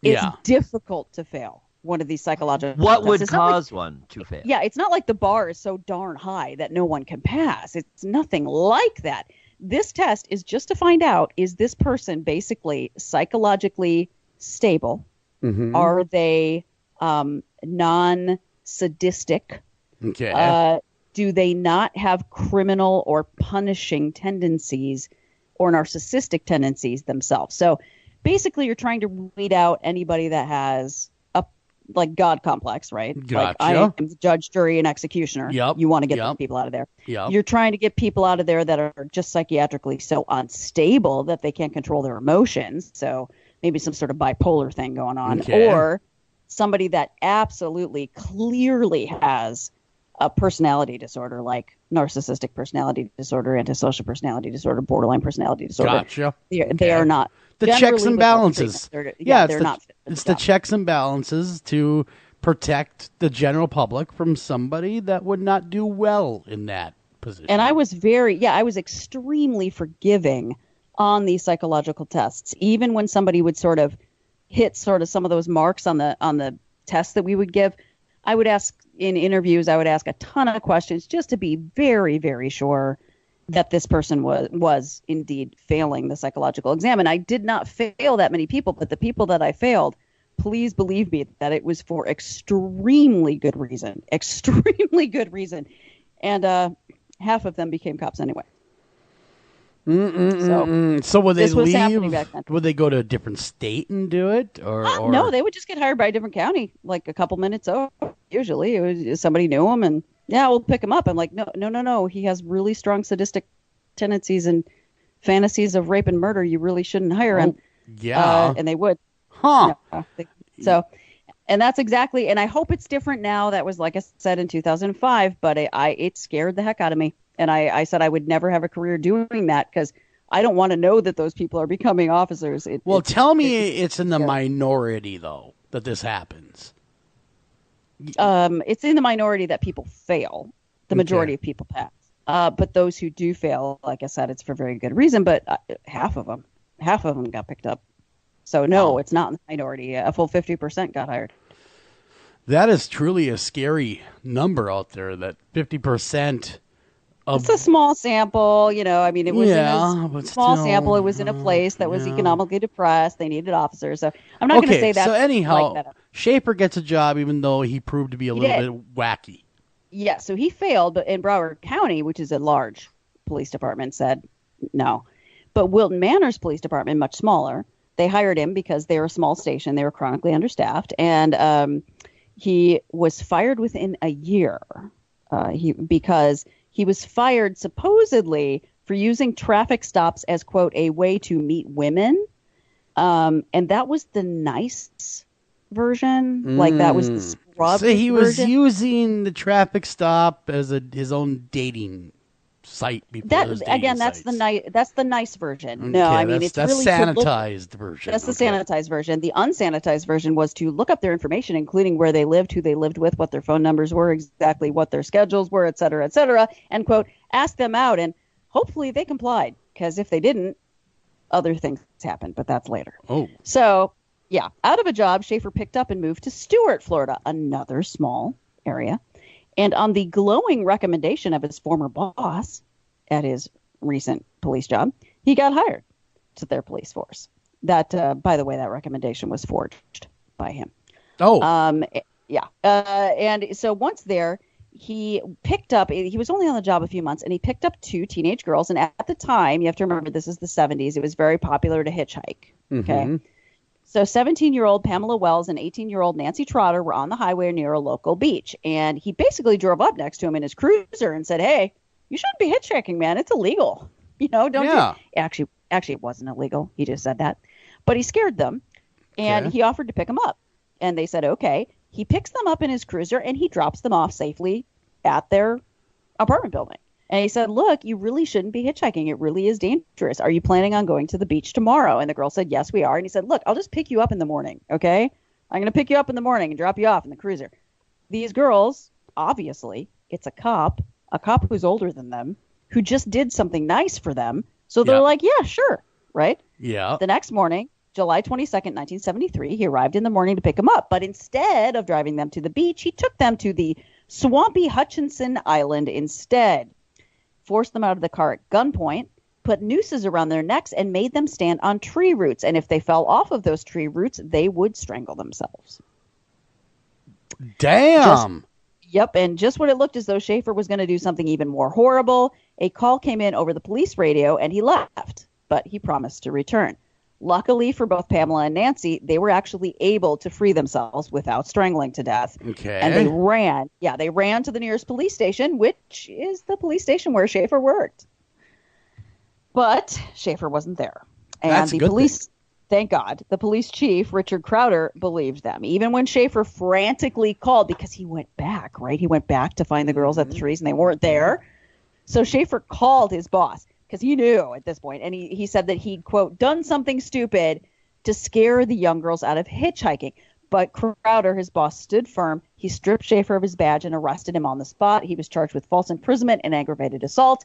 It's difficult to fail one of these psychological What tests. would cause one to fail? Yeah, it's not like the bar is so darn high that no one can pass. It's nothing like that. This test is just to find out, is this person basically psychologically stable? Mm-hmm. Are they non-sadistic? Okay. Do they not have criminal or punishing tendencies or narcissistic tendencies themselves? So basically you're trying to weed out anybody that has a God complex, right? Gotcha. Like I am the judge, jury, and executioner. Yep. You want to get those people out of there. Yep. You're trying to get people out of there that are just psychiatrically so unstable that they can't control their emotions. So maybe some sort of bipolar thing going on. Okay. Or somebody that absolutely clearly has a personality disorder, like narcissistic personality disorder, antisocial personality disorder, borderline personality disorder. Gotcha. They are not. The checks and balances. They're not. It's the checks and balances to protect the general public from somebody that would not do well in that position. And I was I was extremely forgiving on these psychological tests, even when somebody would sort of hit sort of some of those marks on the tests that we would give. I would ask in interviews, I would ask a ton of questions just to be very, very sure that this person was indeed failing the psychological exam. And I did not fail that many people, but the people that I failed, please believe me that it was for extremely good reason. And half of them became cops anyway. So would they leave? Back then. Would they go to a different state and do it? Or no, they would just get hired by a different county, like a couple minutes over. Usually it was somebody knew him and we'll pick him up. I'm like, no. He has really strong sadistic tendencies and fantasies of rape and murder. You really shouldn't hire him. Yeah. And they would. Huh. And that's exactly, and I hope it's different now. That was, like I said, in 2005, but it scared the heck out of me. And I said I would never have a career doing that because I don't want to know that those people are becoming officers. Tell me it's in the minority, though, that this happens. It's in the minority that people fail. The majority of people pass. But those who do fail, like I said, it's for very good reason. But half of them got picked up. So, no, It's not in the minority. A full 50% got hired. That is truly a scary number out there, that 50%. It's a small sample, I mean, it was in a small sample. It was in a place that was economically depressed. They needed officers. So I'm not going to say that. So anyhow, like that. Schaefer gets a job even though he proved to be a little bit wacky. Yeah, so he failed, but in Broward County, which is a large police department, said no. But Wilton Manors Police Department, much smaller, they hired him because they were a small station. They were chronically understaffed. And he was fired within a year because he was fired supposedly for using traffic stops as, quote, a way to meet women. And that was the nice version. Like that was the scrub So he was version. using the traffic stop as his own dating sight before That those again, dating that's the nice version. Okay, No, I mean it's that's really sanitized version. That's the sanitized version. The unsanitized version was to look up their information, including where they lived, who they lived with, what their phone numbers were, exactly what their schedules were, et cetera, and quote, ask them out, and hopefully they complied, because if they didn't, other things happened, but that's later. Oh. So, yeah, out of a job, Schaefer picked up and moved to Stuart, Florida, another small area. And on the glowing recommendation of his former boss at his recent police job, he got hired to their police force. That, by the way, that recommendation was forged by him. Oh. Yeah. And so once there, he picked up, he was only on the job a few months, and he picked up 2 teenage girls. And at the time, you have to remember, this is the 70s, it was very popular to hitchhike. Okay. Mm-hmm. So 17-year-old Pamela Wells and 18-year-old Nancy Trotter were on the highway near a local beach. And he basically drove up next to him in his cruiser and said, hey, you shouldn't be hitchhiking, man. It's illegal. Don't do it. Actually, it wasn't illegal. He just said that. But he scared them, and he offered to pick them up. And they said, okay. He picks them up in his cruiser, and he drops them off safely at their apartment building. And he said, look, you really shouldn't be hitchhiking. It really is dangerous. Are you planning on going to the beach tomorrow? And the girl said, yes, we are. And he said, look, I'll just pick you up in the morning, okay? I'm going to pick you up in the morning and drop you off in the cruiser. These girls, obviously, it's a cop who's older than them, who just did something nice for them. So they're like, yeah, sure, right? Yeah. The next morning, July 22nd, 1973, he arrived in the morning to pick them up. But instead of driving them to the beach, he took them to the swampy Hutchinson Island instead. Forced them out of the car at gunpoint, put nooses around their necks, and made them stand on tree roots. And if they fell off of those tree roots, they would strangle themselves. Damn. Yep, and just when it looked as though Schaefer was going to do something even more horrible, a call came in over the police radio, and he left. But he promised to return. Luckily for both Pamela and Nancy, they were actually able to free themselves without strangling to death. Okay. And they ran to the nearest police station, which is the police station where Schaefer worked. But Schaefer wasn't there. And That's a good police, thank God, the police chief, Richard Crowder, believed them. Even when Schaefer frantically called, because he went back, right? He went back to find the girls at the trees, and they weren't there. So Schaefer called his boss, because he knew at this point, and he said that he'd, quote, done something stupid to scare the young girls out of hitchhiking. But Crowder, his boss, stood firm. He stripped Schaefer of his badge and arrested him on the spot. He was charged with false imprisonment and aggravated assault,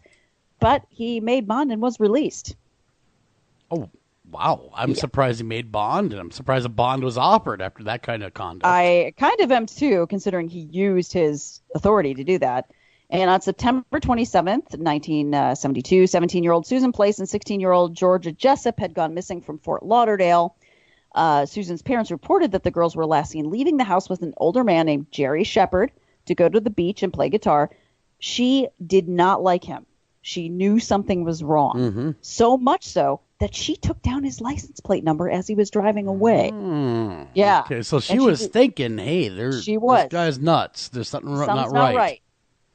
but he made bond and was released. Oh, wow. I'm surprised he made bond, and I'm surprised a bond was offered after that kind of conduct. I kind of am, too, considering he used his authority to do that. And on September 27th, 1972, 17-year-old Susan Place and 16-year-old Georgia Jessup had gone missing from Fort Lauderdale. Susan's parents reported that the girls were last seen leaving the house with an older man named Jerry Shepard to go to the beach and play guitar. She did not like him. She knew something was wrong. Mm-hmm. So much so that she took down his license plate number as he was driving away. Yeah. Okay, so she was thinking, hey, this guy's nuts. There's something Something's not right.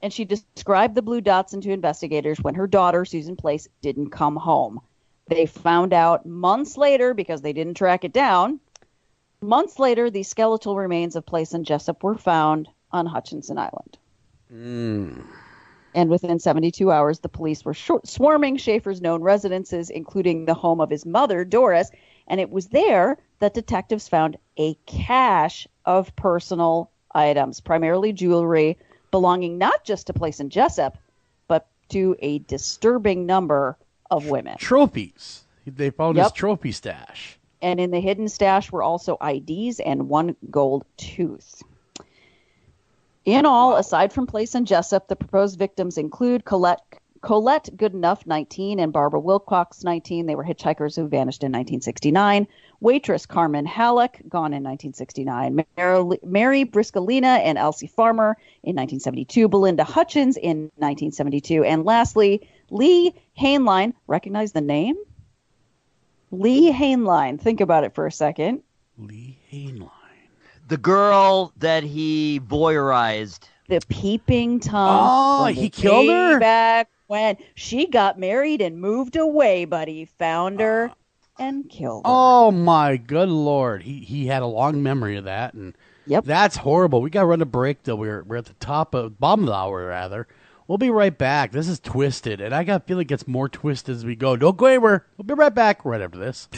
And she described the blue dots to investigators when her daughter, Susan Place, didn't come home. They found out months later, because they didn't track it down, months later, the skeletal remains of Place and Jessup were found on Hutchinson Island. And within 72 hours, the police were swarming Schaefer's known residences, including the home of his mother, Doris. And it was there that detectives found a cache of personal items, primarily jewelry, belonging not just to Place and Jessup, but to a disturbing number of women. Trophies. They found his trophy stash. And in the hidden stash were also IDs and one gold tooth. In all, aside from Place and Jessup, the proposed victims include Colette Goodenough, 19, and Barbara Wilcox, 19. They were hitchhikers who vanished in 1969. Waitress Carmen Halleck, gone in 1969. Mary Briscolina and Elsie Farmer in 1972. Belinda Hutchins in 1972. And lastly, Lee Hainline. Recognize the name? Lee Hainline. Think about it for a second. Lee Hainline. The girl that he voyeurized. The peeping Tom. Oh, he killed her? Back when she got married and moved away, but he found her and killed her. Oh, my good Lord. He had a long memory of that. And that's horrible. We got to run a break, though. We're at the bottom of the hour, rather. We'll be right back. This is Twisted, and I got a feeling it gets more twisted as we go. Don't go anywhere. We'll be right back right after this.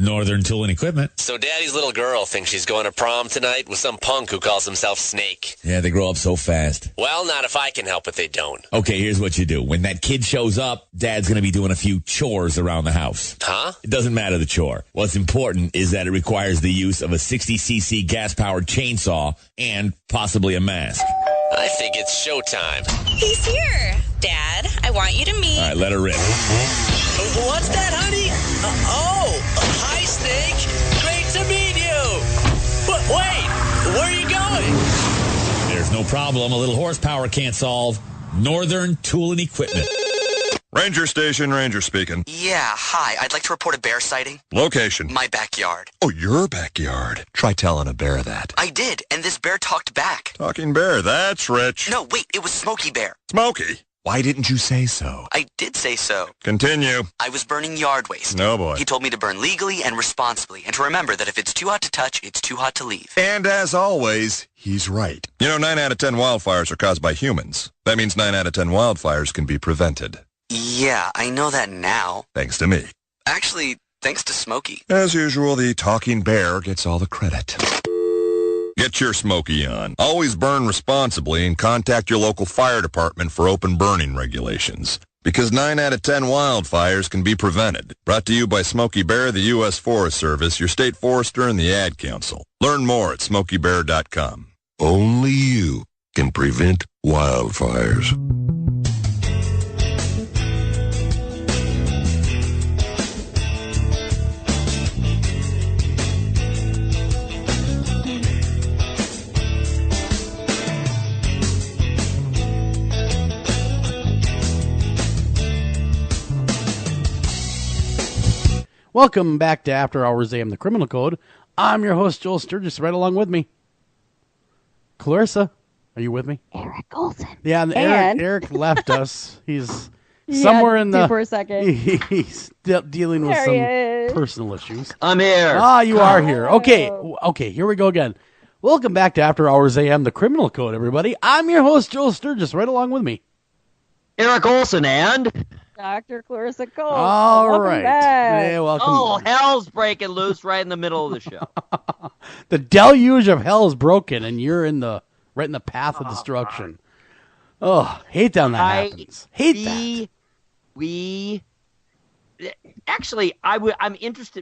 Northern Tool and Equipment. So Daddy's little girl thinks she's going to prom tonight with some punk who calls himself Snake. Yeah, they grow up so fast. Well, not if I can help it, they don't. Okay, here's what you do. When that kid shows up, Dad's going to be doing a few chores around the house. Huh? It doesn't matter the chore. What's important is that it requires the use of a 60cc gas-powered chainsaw and possibly a mask. I think it's showtime. He's here. Dad, I want you to meet... All right, let her rip. What's that, honey? Hi, Snake. Great to meet you. Wait, where are you going? There's no problem a little horsepower can't solve. Northern Tool and Equipment. Ranger Station, Ranger speaking. Yeah, hi. I'd like to report a bear sighting. Location. My backyard. Oh, your backyard. Try telling a bear that. I did, and this bear talked back. Talking bear, that's rich. No, wait, it was Smokey Bear. Smokey? Why didn't you say so? I did say so. Continue. I was burning yard waste. No, boy. He told me to burn legally and responsibly, and to remember that if it's too hot to touch, it's too hot to leave. And as always, he's right. You know, 9 out of 10 wildfires are caused by humans. That means 9 out of 10 wildfires can be prevented. Yeah, I know that now. Thanks to me. Actually, thanks to Smokey. As usual, the talking bear gets all the credit. Get your Smokey on. Always burn responsibly and contact your local fire department for open burning regulations. Because 9 out of 10 wildfires can be prevented. Brought to you by Smokey Bear, the U.S. Forest Service, your state forester, and the Ad Council. Learn more at smokeybear.com. Only you can prevent wildfires. Welcome back to After Hours AM, the Criminal Code. I'm your host, Joel Sturgis, right along with me. Clarissa, are you with me? Eric Olsen. Yeah, and And- Eric left us. He's somewhere in the... for a second. He's dealing with There some he is. personal issues. I'm here. Ah, you are here. Okay, here we go again. Welcome back to After Hours AM, the Criminal Code, everybody. I'm your host, Joel Sturgis, right along with me. Eric Olsen and... Dr. Clarissa Cole. All Welcome right. back. Yeah, welcome. Oh, hell's breaking loose right in the middle of the show. The deluge of hell is broken, and you're right in the path of destruction. Oh, hate that when that happens. Hate that. Actually, I'm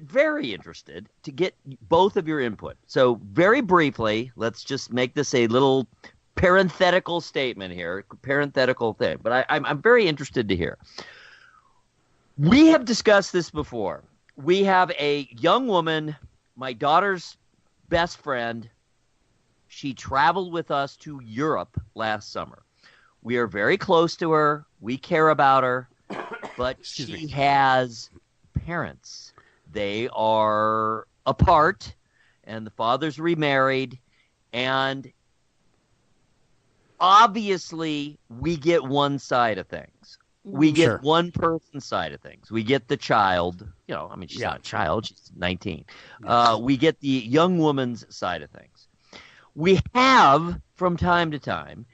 very interested to get both of your input. So very briefly, let's just make this a little parenthetical statement here, parenthetical thing. But I'm very interested to hear. We have discussed this before. We have a young woman, my daughter's best friend. She traveled with us to Europe last summer. We are very close to her. We care about her. But she has parents. They are apart, and the father's remarried. And obviously, we get one side of things. We get one person's side of things. We get the child. She's not a child. She's 19. We get the young woman's side of things. We have, from time to time,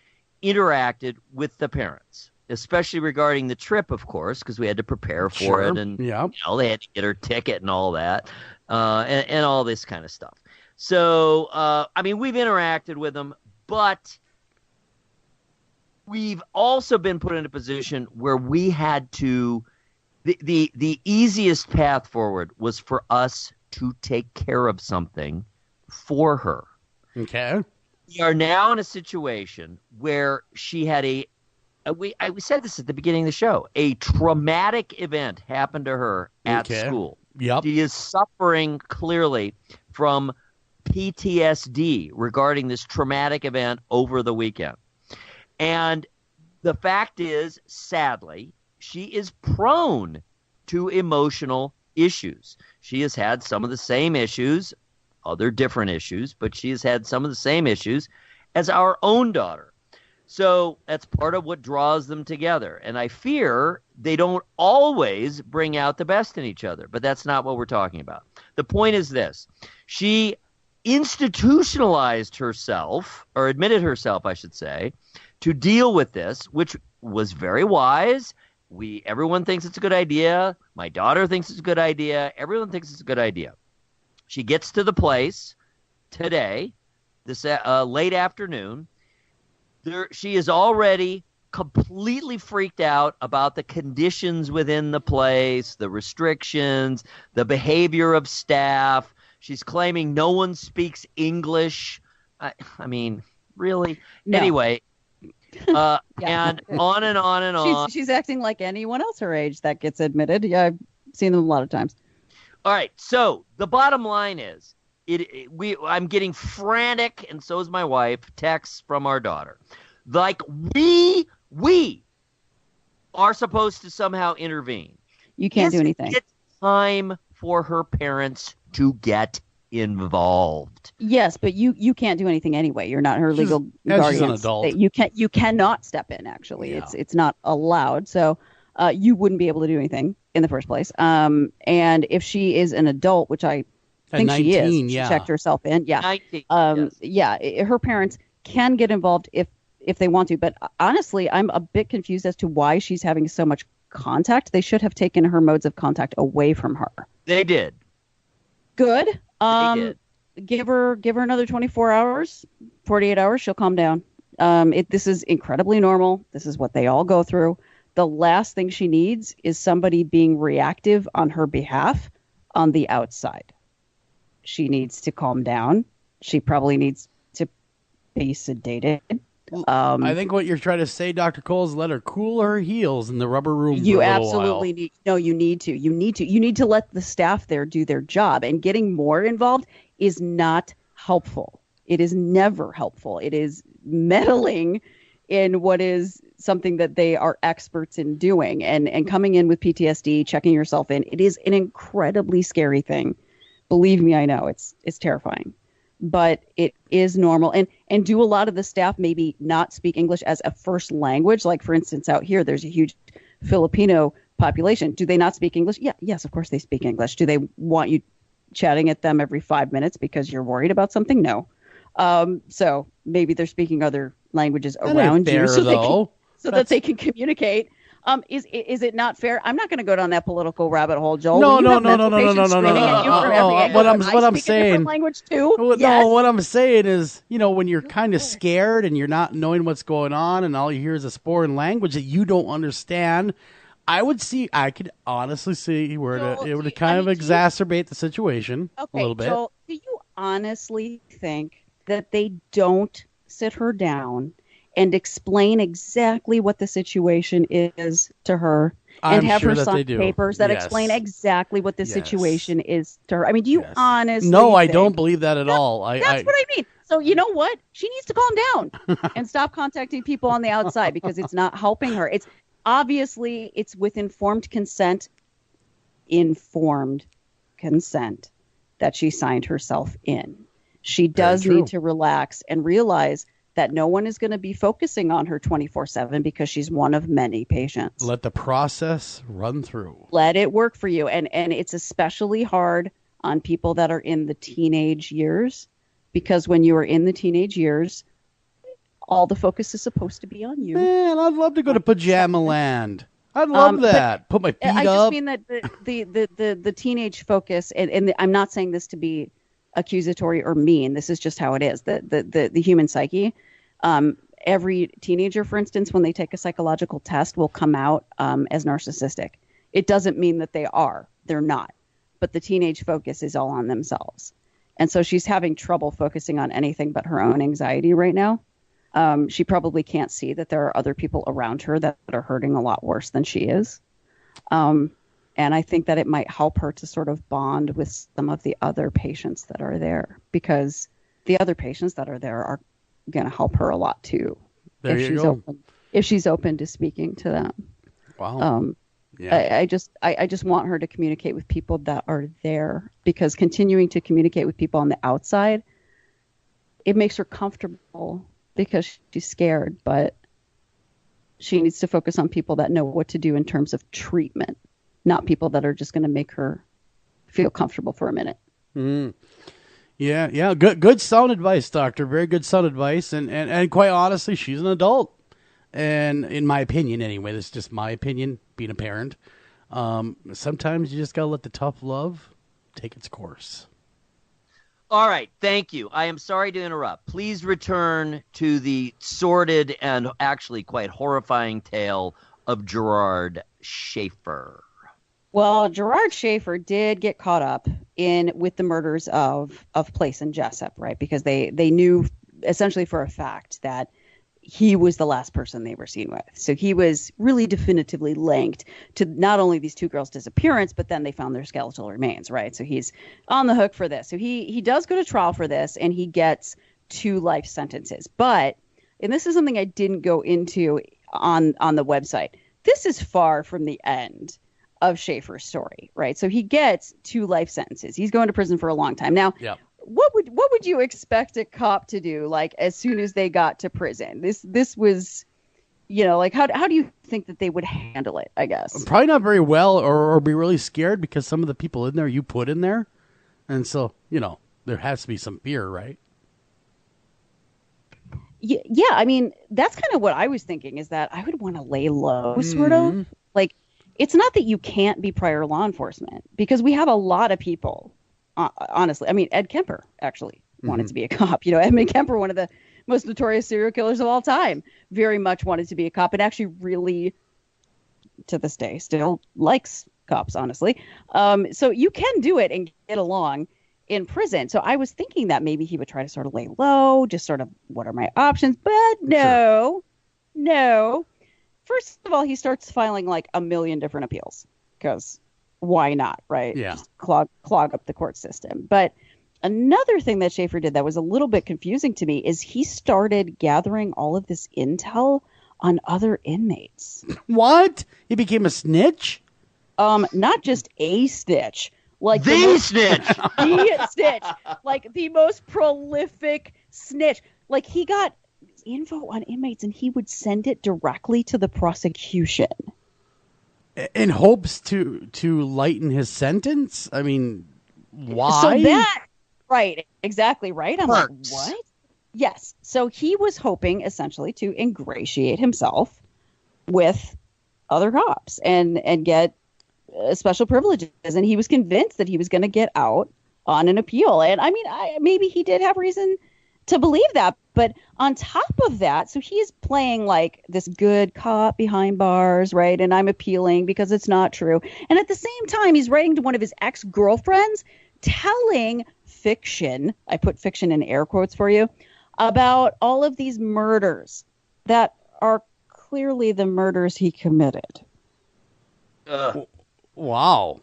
interacted with the parents, especially regarding the trip, of course, because we had to prepare for it. And they had to get her ticket and all that, and all this kind of stuff. So, we've interacted with them, but we've also been put in a position where we had to the easiest path forward was for us to take care of something for her. Okay. We are now in a situation where she had we said this at the beginning of the show, a traumatic event happened to her at school. Yep. She is suffering clearly from PTSD regarding this traumatic event over the weekend. And the fact is, sadly, she is prone to emotional issues. She has had some of the same issues other different issues, but she has had some of the same issues as our own daughter. So that's part of what draws them together. And I fear they don't always bring out the best in each other, but that's not what we're talking about. The point is this. She institutionalized herself, or admitted herself, I should say, to deal with this, which was very wise. Everyone thinks it's a good idea. My daughter thinks it's a good idea. Everyone thinks it's a good idea. She gets to the place today, this late afternoon. She is already completely freaked out about the conditions within the place, the restrictions, the behavior of staff. She's claiming no one speaks English. I mean, really? No. Anyway, yeah. And on and on and on. She's acting like anyone else her age that gets admitted. Yeah, I've seen them a lot of times. All right, so the bottom line is, I'm getting frantic, and so is my wife, texts from our daughter. Like, we are supposed to somehow intervene. You can't do anything. It's time for her parents to get involved. Yes, but you can't do anything anyway. You're not her legal guardian. She's an adult. You cannot step in, actually. Yeah. It's not allowed. So you wouldn't be able to do anything in the first place. And if she is an adult, which I think 19, she is, yeah. she checked herself in. Yeah. 19, yes. Yeah, her parents can get involved if they want to. But honestly, I'm a bit confused as to why she's having so much contact. They should have taken her modes of contact away from her. They did. Good. They did. Give her another 24 hours, 48 hours. She'll calm down. This is incredibly normal. This is what they all go through. The last thing she needs is somebody being reactive on her behalf on the outside. She needs to calm down. She probably needs to be sedated. I think what you're trying to say, Dr. Cole, is let her cool her heels in the rubber room for a you little absolutely while. need. No, you need to. You need to let the staff there do their job. And getting more involved is not helpful. It is never helpful. It is meddling in what is something that they are experts in doing. And coming in with PTSD, checking yourself in, it is an incredibly scary thing. Believe me, I know it's terrifying. But it is normal. And do a lot of the staff maybe not speak English as a first language? Like, for instance, out here, there's a huge Filipino population. Do they not speak English? Yeah, yes, of course they speak English. Do they want you chatting at them every 5 minutes because you're worried about something? No. So maybe they're speaking other languages around you so that they can communicate. Is it not fair? I'm not going to go down that political rabbit hole, Joel. No. What I'm saying, language too. No, what I'm saying is, when you're kind of scared and you're not knowing what's going on, and all you hear is a foreign language that you don't understand, I could honestly see where it would kind of exacerbate the situation a little bit. Joel, do you honestly think that they don't sit her down and explain exactly what the situation is to her, and have her sign papers that explain exactly what the situation is to her? I mean, do you honestly No, I don't believe that at all. That's what I mean. So you know what? She needs to calm down and stop contacting people on the outside because it's not helping her. It's obviously it's with informed consent that she signed herself in. She does need to relax and realize that no one is going to be focusing on her 24/7 because she's one of many patients. Let the process run through. Let it work for you. And it's especially hard on people that are in the teenage years, because when you are in the teenage years, all the focus is supposed to be on you. Man, I'd love to go to Pajama Land. I'd love that. Put my feet up. I just mean that the teenage focus, and I'm not saying this to be accusatory or mean. This is just how it is. The human psyche. Every teenager, for instance, when they take a psychological test, will come out as narcissistic. It doesn't mean that they are. They're not. But the teenage focus is all on themselves. And so she's having trouble focusing on anything but her own anxiety right now. She probably can't see that there are other people around her that are hurting a lot worse than she is. And I think that it might help her to sort of bond with some of the other patients that are there, because the other patients that are there are going to help her a lot too. If she's open to speaking to them. Wow. Yeah. I just want her to communicate with people that are there, because continuing to communicate with people on the outside, it makes her comfortable because she's scared, but she needs to focus on people that know what to do in terms of treatment, not people that are just going to make her feel comfortable for a minute. Mm. Yeah. Good sound advice, Doctor. Very good sound advice. And quite honestly, she's an adult. And in my opinion, anyway, this is just my opinion, being a parent. Sometimes you just got to let the tough love take its course. All right, thank you. I am sorry to interrupt. Please return to the sordid and actually quite horrifying tale of Gerard Schaefer. Well, Gerard Schaefer did get caught up with the murders of Place and Jessup, right? Because they knew essentially for a fact that he was the last person they were seen with. So he was really definitively linked to not only these two girls' disappearance, but then they found their skeletal remains, right? So he's on the hook for this. So he does go to trial for this, and he gets 2 life sentences. But, and this is something I didn't go into on the website, this is far from the end of Schaefer's story, right? So he gets 2 life sentences. He's going to prison for a long time. Now, what would you expect a cop to do, like, as soon as they got to prison? This was, like, how do you think that they would handle it, I guess? Probably not very well, or be really scared, because some of the people in there you put in there. And so, there has to be some fear, right? Yeah, I mean, that's kind of what I was thinking, is that I would want to lay low, sort of. Like, it's not that you can't be prior law enforcement, because we have a lot of people. Honestly, I mean, Ed Kemper actually wanted to be a cop. Edmund Kemper, one of the most notorious serial killers of all time, very much wanted to be a cop, and actually really, to this day, still likes cops, honestly. So you can do it and get along in prison. So I was thinking that maybe he would try to sort of lay low, just sort of, what are my options? But no. First of all, he starts filing like a million different appeals, because why not, right? Yeah. Just clog up the court system. But another thing that Schaefer did that was a little bit confusing to me is he started gathering all of this intel on other inmates. What? He became a snitch? Not just a snitch. Like the snitch. The snitch. Like the most prolific snitch. Like he got info on inmates and he would send it directly to the prosecution. In hopes to lighten his sentence? I mean, why? So that, right, exactly right. I'm like, what? Yes. So he was hoping essentially to ingratiate himself with other cops and get special privileges. And he was convinced that he was going to get out on an appeal. And I mean, maybe he did have reason to believe that. But on top of that, so he is playing like this good cop behind bars, right? And I'm appealing because it's not true. And at the same time, he's writing to one of his ex-girlfriends telling fiction, I put fiction in air quotes for you, about all of these murders that are clearly the murders he committed. Wow.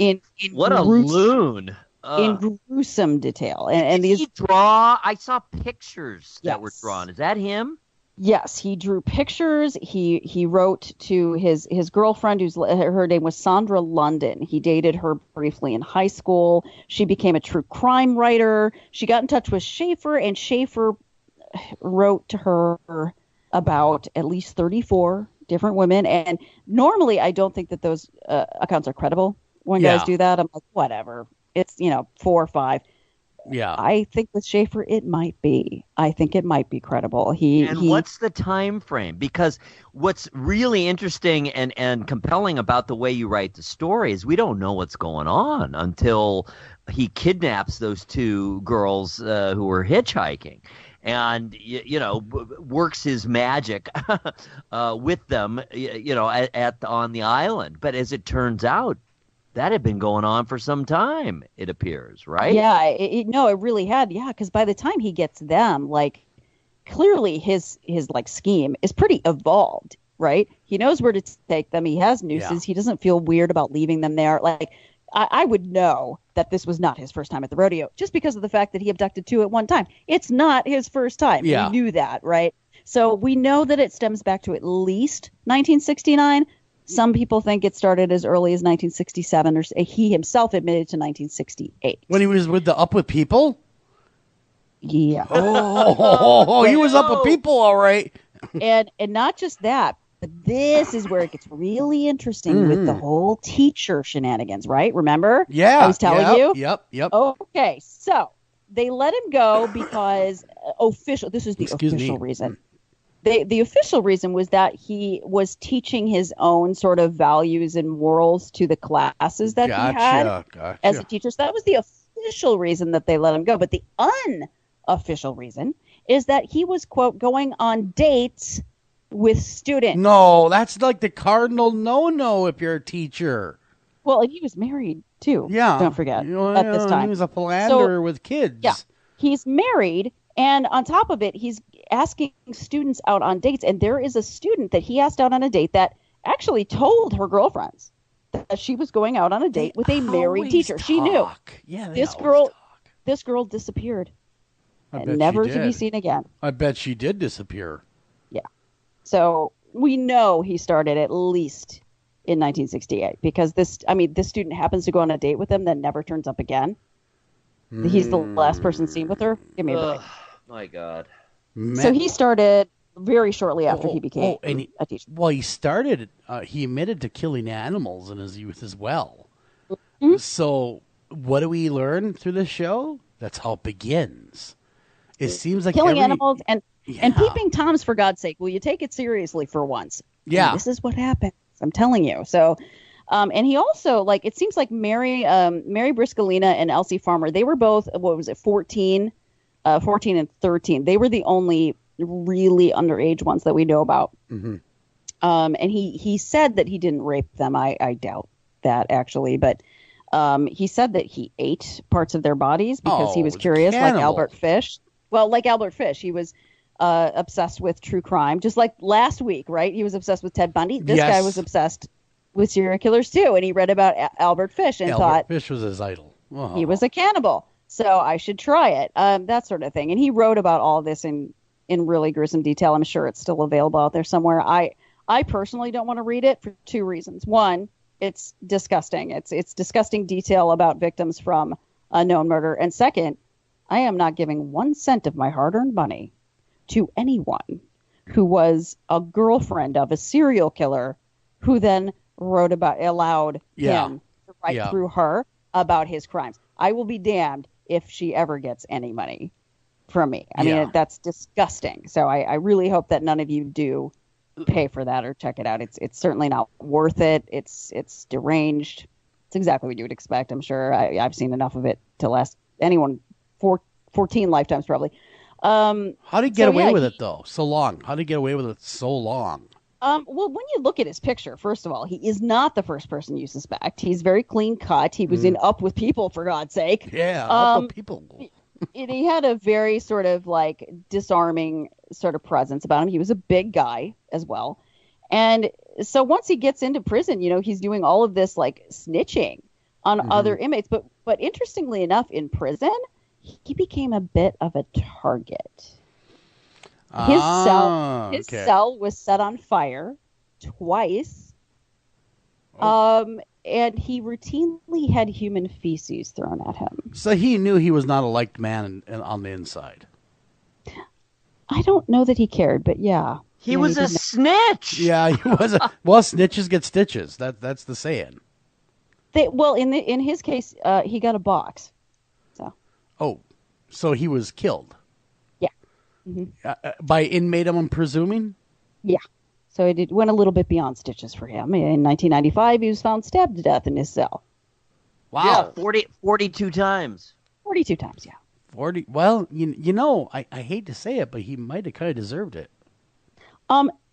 What a loon. In gruesome detail. And Did he draw? I saw pictures that were drawn. Is that him? Yes, he drew pictures. He wrote to his girlfriend, her name was Sandra London. He dated her briefly in high school. She became a true crime writer. She got in touch with Schaefer, and Schaefer wrote to her about at least 34 different women. And normally, I don't think that those accounts are credible. When guys do that, I'm like, whatever. It's, 4 or 5. Yeah. I think with Schaefer, it might be. I think it might be credible. What's the time frame? Because what's really interesting and compelling about the way you write the story is we don't know what's going on until he kidnaps those 2 girls who were hitchhiking. And, works his magic with them, on the island. But as it turns out, that had been going on for some time, it appears, right? Yeah, it really had. Yeah, because by the time he gets them, like, clearly his like scheme is pretty evolved, right? He knows where to take them. He has nooses. Yeah. He doesn't feel weird about leaving them there. Like, I would know that this was not his first time at the rodeo just because of the fact that he abducted 2 at one time. It's not his first time. Yeah. We knew that, right? So we know that it stems back to at least 1969. Some people think it started as early as 1967, or he himself admitted to 1968. When he was with the Up With People? Yeah. Oh, he was up with people, all right. and not just that, but this is where it gets really interesting with the whole teacher shenanigans, right? Remember? Yeah. I was telling you? Yep. Okay, so they let him go because this is the official reason. The official reason was that he was teaching his own sort of values and morals to the classes that he had as a teacher. So that was the official reason that they let him go. But the unofficial reason is that he was, quote, going on dates with students. No, that's like the cardinal no-no if you're a teacher. Well, and he was married, too. Yeah. Don't forget, at this time. He was a philanderer with kids. Yeah. He's married, and on top of it, he's asking students out on dates. And there is a student that he asked out on a date that actually told her girlfriends that she was going out on a date with a married teacher. She knew. Yeah, this girl disappeared. Never to be seen again. I bet she did disappear. Yeah. So we know he started at least in 1968 because this student happens to go on a date with him, then never turns up again. He's the last person seen with her. Give me a break. My God. So he started very shortly after he became a teacher. Well, he started, he admitted to killing animals in his youth as well. So what do we learn through this show? That's how it begins. It seems like killing animals and peeping Toms, for God's sake. Will you take it seriously for once? Yeah. And this is what happens. I'm telling you. So, and he also, it seems like Mary Briscolina and Elsie Farmer, they were both, 14 and 13. They were the only really underage ones that we know about. And he said that he didn't rape them. I doubt that, actually. But he said that he ate parts of their bodies because he was curious, like Albert Fish. Well, like Albert Fish, he was obsessed with true crime, just like last week, right? He was obsessed with Ted Bundy. This guy was obsessed with serial killers, too. And he read about Albert Fish and thought Fish was his idol. Oh. He was a cannibal. So I should try it, that sort of thing. And he wrote about all this in really gruesome detail. I'm sure it's still available out there somewhere. I personally don't want to read it for two reasons. One, it's disgusting. It's disgusting detail about victims from a known murder. And second, I am not giving 1 cent of my hard-earned money to anyone who was a girlfriend of a serial killer who then allowed him to write through her about his crimes. I will be damned if she ever gets any money from me. I mean, that's disgusting. So I really hope that none of you do pay for that or check it out. It's certainly not worth it. It's deranged. It's exactly what you would expect. I'm sure I've seen enough of it to last anyone 14 lifetimes probably. How did he get away with it though? So long. How did he get away with it so long? Well, when you look at his picture, first of all, he is not the first person you suspect. He's very clean cut. He was in Up With People, for God's sake. Yeah, Up With People. He had a very sort of disarming sort of presence about him. He was a big guy as well. And so once he gets into prison, he's doing all of this snitching on other inmates. But interestingly enough, in prison, he became a bit of a target. His cell was set on fire twice. And he routinely had human feces thrown at him. So he knew he was not a liked man on the inside. I don't know that he cared, but yeah. He was a snitch. Yeah, he was. Well, snitches get stitches. That's the saying. In his case, he got a box. So. Oh, so he was killed. Yeah. Mm-hmm. By inmate, I'm presuming. Yeah. So it went a little bit beyond stitches for him. In 1995, he was found stabbed to death in his cell. Wow. Yeah, 42 times. 42 times, yeah. 40. Well, I hate to say it, but he might have kind of deserved it.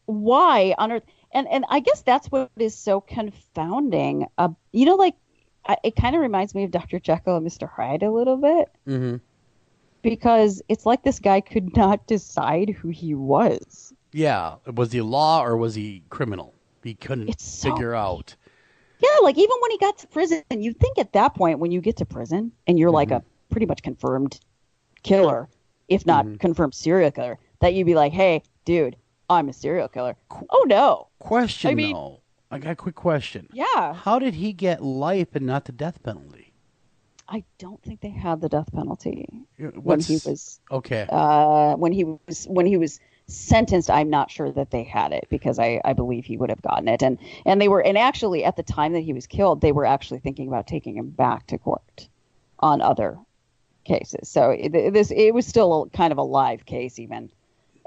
Why on earth? And I guess that's what is so confounding. It kind of reminds me of Dr. Jekyll and Mr. Hyde a little bit. Mm-hmm. Because it's like this guy could not decide who he was. Yeah. Was he law or was he criminal? He couldn't figure out. Yeah, even when he got to prison, you'd think at that point when you get to prison and you're like a pretty much confirmed killer, if not confirmed serial killer, that you'd be like, hey, dude, I'm a serial killer. Oh, no. Question, though. I got a quick question. Yeah. How did he get life and not the death penalty? I don't think they had the death penalty when he was okay. When he was sentenced, I'm not sure that they had it because I believe he would have gotten it. And they were, and actually at the time that he was killed, they were actually thinking about taking him back to court on other cases. So it was still kind of a live case even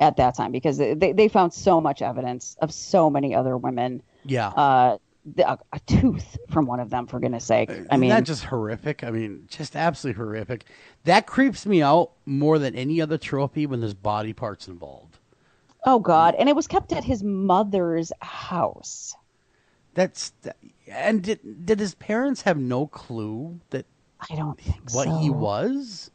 at that time because they found so much evidence of so many other women. Yeah. A tooth from one of them, for goodness sake. I mean, that's just horrific. I mean, just absolutely horrific. That creeps me out more than any other trophy when there's body parts involved. Oh God! And it was kept at his mother's house. And did his parents have no clue that? I don't think what he was.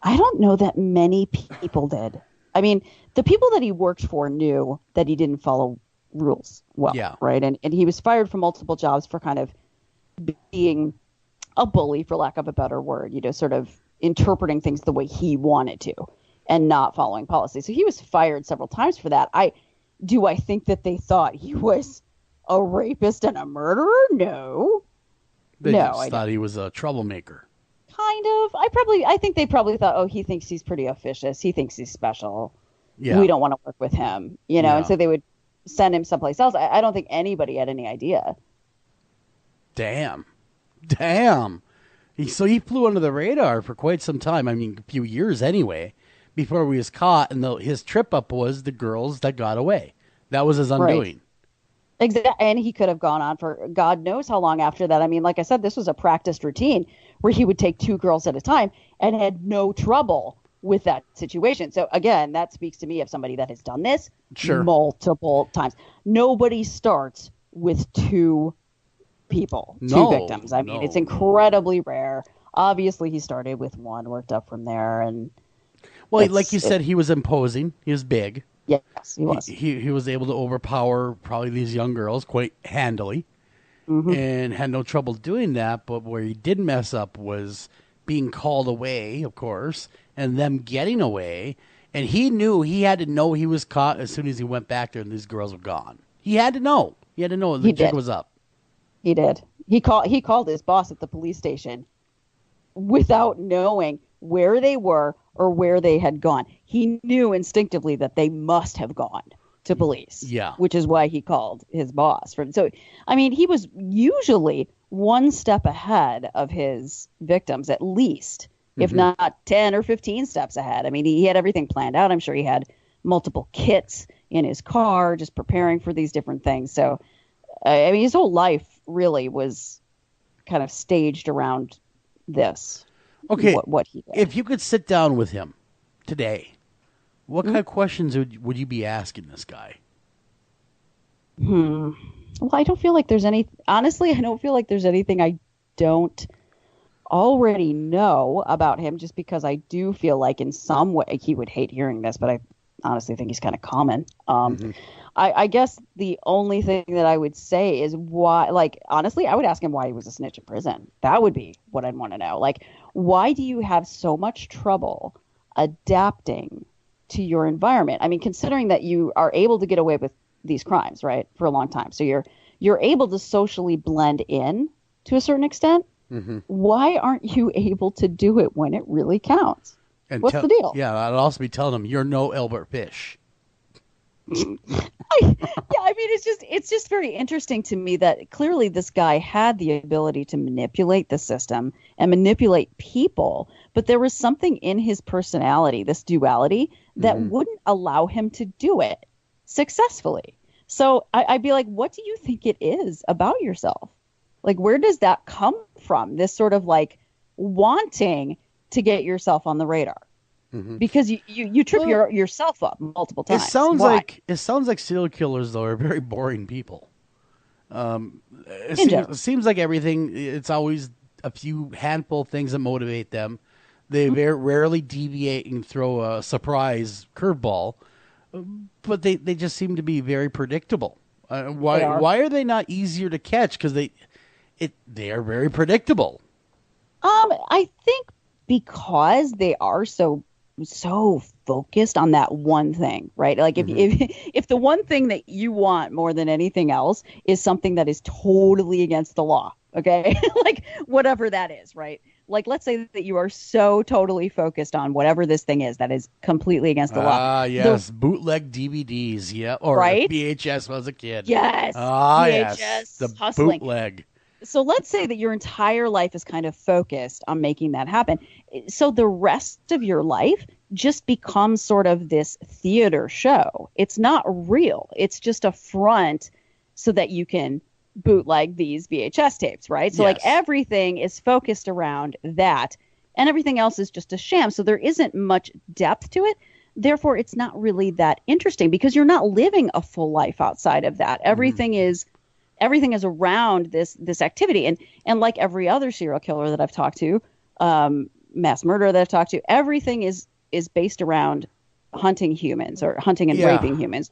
I don't know that many people did. I mean, the people that he worked for knew that he didn't follow rules well, right? And he was fired from multiple jobs for kind of being a bully, for lack of a better word, sort of interpreting things the way he wanted to and not following policy. So he was fired several times for that. I think that they thought he was a rapist and a murderer? No. They just thought he was a troublemaker. Kind of. I think they probably thought, oh, he thinks he's pretty officious. He thinks he's special. Yeah. We don't want to work with him, and so they would send him someplace else. I don't think anybody had any idea. Damn. So he flew under the radar for quite some time. I mean, a few years anyway, before he was caught. And his trip up was the girls that got away. That was his undoing. Right. Exactly. And he could have gone on for God knows how long after that. I mean, like I said, this was a practiced routine where he would take 2 girls at a time and had no trouble with that situation. So again, that speaks to me of somebody that has done this multiple times. Nobody starts with 2 people, 2 victims. I mean, it's incredibly rare. Obviously, he started with 1, worked up from there, and like you said, he was imposing. He was big. Yes, he was. He was able to overpower probably these young girls quite handily, and had no trouble doing that. But where he did mess up was being called away, of course, and them getting away. And he knew he had to know he was caught as soon as he went back there and these girls were gone. He had to know. He had to know the jig was up. He did. He called his boss at the police station without knowing where they were or where they had gone. He knew instinctively that they must have gone to police. Yeah. Which is why he called his boss. So, I mean, he was usually 1 step ahead of his victims, at least, if not 10 or 15 steps ahead. I mean, he had everything planned out. I'm sure he had multiple kits in his car, just preparing for these different things. So, I mean, his whole life really was kind of staged around this. Okay, what he did. If you could sit down with him today, what kind of questions would you be asking this guy? Well, I don't feel like there's any. Honestly, I don't feel like there's anything I don't already know about him. Just because I do feel like in some way he would hate hearing this, but I honestly think he's kind of common. I guess the only thing that I would say is why. Like, honestly, I would ask him why he was a snitch in prison. That would be what I'd want to know. Like, why do you have so much trouble adapting to your environment? I mean, considering that you are able to get away with these crimes, right, for a long time. So you're able to socially blend in to a certain extent. Why aren't you able to do it when it really counts? And what's the deal? Yeah, I'd also be telling him you're no Albert Fish. I mean, it's just very interesting to me that clearly this guy had the ability to manipulate the system and manipulate people, but there was something in his personality, this duality, that wouldn't allow him to do it successfully. So I'd be like, what do you think it is about yourself? Like, where does that come from? This sort of like wanting to get yourself on the radar. Because you trip yourself up multiple times. It sounds like serial killers though are very boring people. It seems like everything. It's always a few handful of things that motivate them. They very rarely deviate and throw a surprise curveball, but they just seem to be very predictable. Why are they not easier to catch? Because they are very predictable. I think because they are so so focused on that one thing, right? Like if the one thing that you want more than anything else is something that is totally against the law, okay? Like whatever that is, right? Like let's say that you are so totally focused on whatever this thing is that is completely against the law. Ah, yes, bootleg DVDs, yeah, or right? VHS when I was a kid. Yes, VHS, yes, the hustling. bootleg. So let's say that your entire life is kind of focused on making that happen. So the rest of your life just becomes sort of this theater show. It's not real. It's just a front so that you can bootleg these VHS tapes, right? So like everything is focused around that and everything else is just a sham. So there isn't much depth to it. Therefore, it's not really that interesting because you're not living a full life outside of that. Everything is around this activity. And like every other serial killer that I've talked to, mass murderer that I've talked to, everything is based around hunting humans or hunting and raping humans,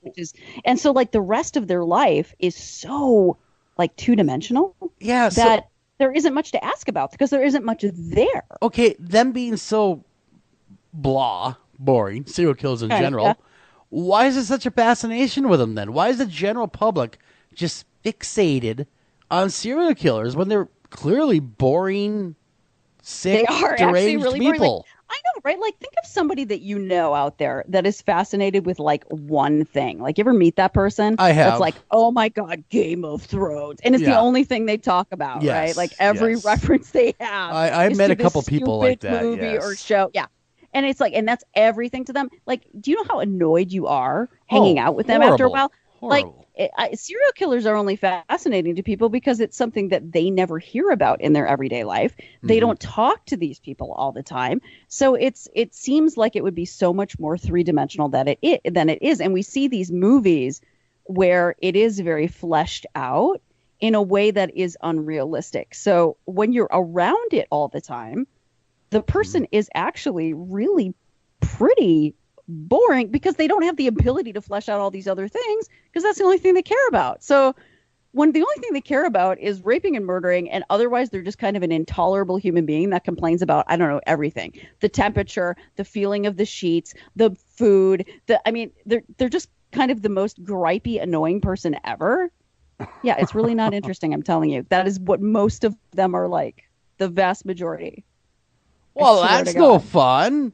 and so like the rest of their life is so like two-dimensional that there isn't much to ask about because there isn't much there. Okay, them being so boring, serial killers in general, why is it such a fascination with them then? Why is the general public just fixated on serial killers when they're clearly boring, sick, deranged really people? Like, I know, right? Like, think of somebody that you know out there that is fascinated with like one thing. Like, you ever meet that person? I have. That's like, oh my God, Game of Thrones, and it's the only thing they talk about, right? Like every reference they have. I've met a couple people like that. Movie or show, and it's like, and that's everything to them. Like, do you know how annoyed you are hanging out with them after a while? Horrible. Like, serial killers are only fascinating to people because it's something that they never hear about in their everyday life. They don't talk to these people all the time. So it seems like it would be so much more three-dimensional than it is. And we see these movies where it is very fleshed out in a way that is unrealistic. So when you're around it all the time, the person is actually really pretty boring because they don't have the ability to flesh out all these other things because that's the only thing they care about. So when the only thing they care about is raping and murdering, and otherwise they're just kind of an intolerable human being that complains about, I don't know, everything, the temperature, the feeling of the sheets, the food, they're just kind of the most gripey, annoying person ever. Yeah, it's really not interesting. I'm telling you, that is what most of them are like. The vast majority. Well, that's no fun.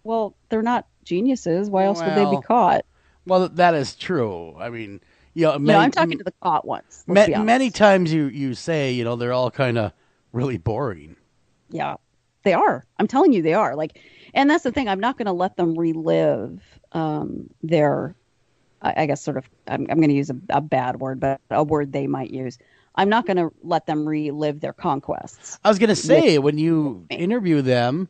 Well, they're not geniuses. Why else would they be caught? Well, that is true. I mean, I'm talking to the caught ones. Many times you say, they're all kind of really boring. Yeah, they are. I'm telling you, they are. Like, and that's the thing. I'm not going to let them relive their, I guess, sort of. I'm going to use a bad word, but a word they might use. I'm not going to let them relive their conquests. I was going to say, when you interview them,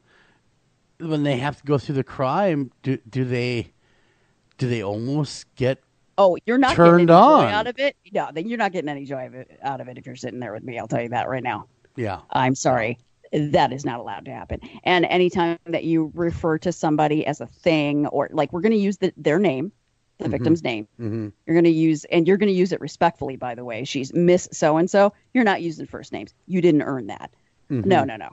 when they have to go through the crime, do they almost get you're not turned getting any on joy out of it? No, then you're not getting any joy out of it if you're sitting there with me. I'll tell you that right now. Yeah. I'm sorry. That is not allowed to happen. And anytime that you refer to somebody as a thing, or like, we're going to use their name, the victim's name. Mm-hmm. You're going to use it respectfully, by the way. She's Miss So-and-so. You're not using first names. You didn't earn that. Mm-hmm. No.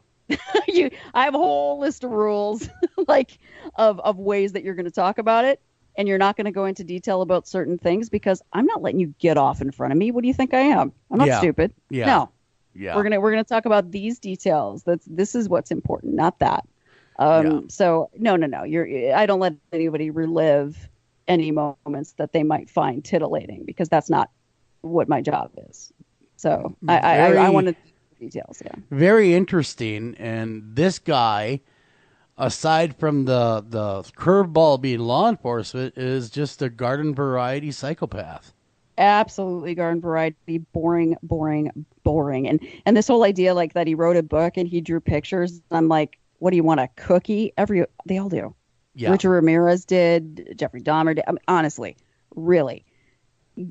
I have a whole list of rules, like of ways that you're going to talk about it, and you're not going to go into detail about certain things because I'm not letting you get off in front of me. What do you think I am? I'm not stupid. Yeah. No. Yeah. We're gonna talk about these details. This is what's important, not that. So no. I don't let anybody relive any moments that they might find titillating because that's not what my job is. So I want to. Details, yeah. Very interesting. And this guy, aside from the curveball being law enforcement, is just a garden variety psychopath. Absolutely garden variety, boring. And this whole idea like that he wrote a book and he drew pictures. I'm like, what do you want, a cookie? They all do. Yeah. Richard Ramirez did, Jeffrey Dahmer did. I mean, honestly, really.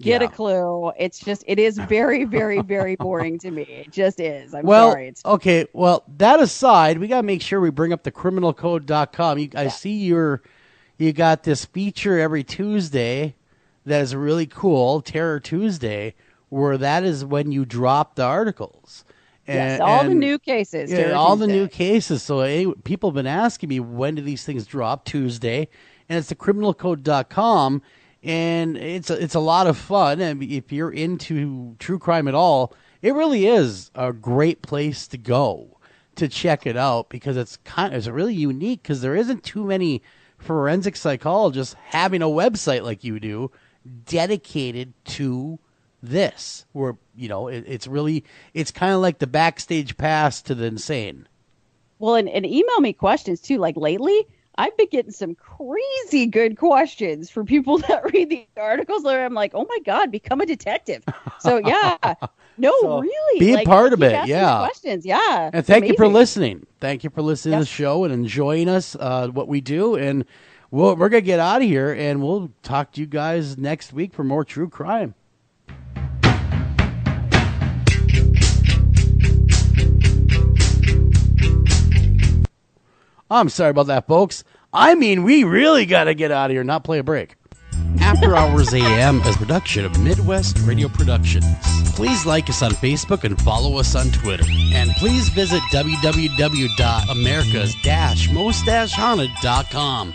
Get a clue. It is very, very, very boring to me. It just is. I'm sorry. Okay. Well, that aside, we got to make sure we bring up the criminalcode.com. I see you got this feature every Tuesday that is really cool, Terror Tuesday, where that is when you drop the articles. Yes, all the new cases. Yeah, all the new cases. So people have been asking me, when do these things drop? Tuesday. And it's thecriminalcode.com. And it's a lot of fun. And if you're into true crime at all, it really is a great place to go to check it out, because it's really unique, because there isn't too many forensic psychologists having a website like you do dedicated to this, where it's kind of like the backstage pass to the insane. Well, and email me questions too. Like lately, I've been getting some crazy good questions for people that read the articles where I'm like, oh my God, become a detective. So yeah, really, be a part of it. Yeah, questions. Yeah, and thank you for listening. Thank you for listening to the show and enjoying us, what we do. And we're gonna get out of here, and we'll talk to you guys next week for more true crime. I'm sorry about that, folks. I mean, we really got to get out of here, not play a break. After Hours AM is a production of Midwest Radio Productions. Please like us on Facebook and follow us on Twitter. And please visit www.americas-most-haunted.com.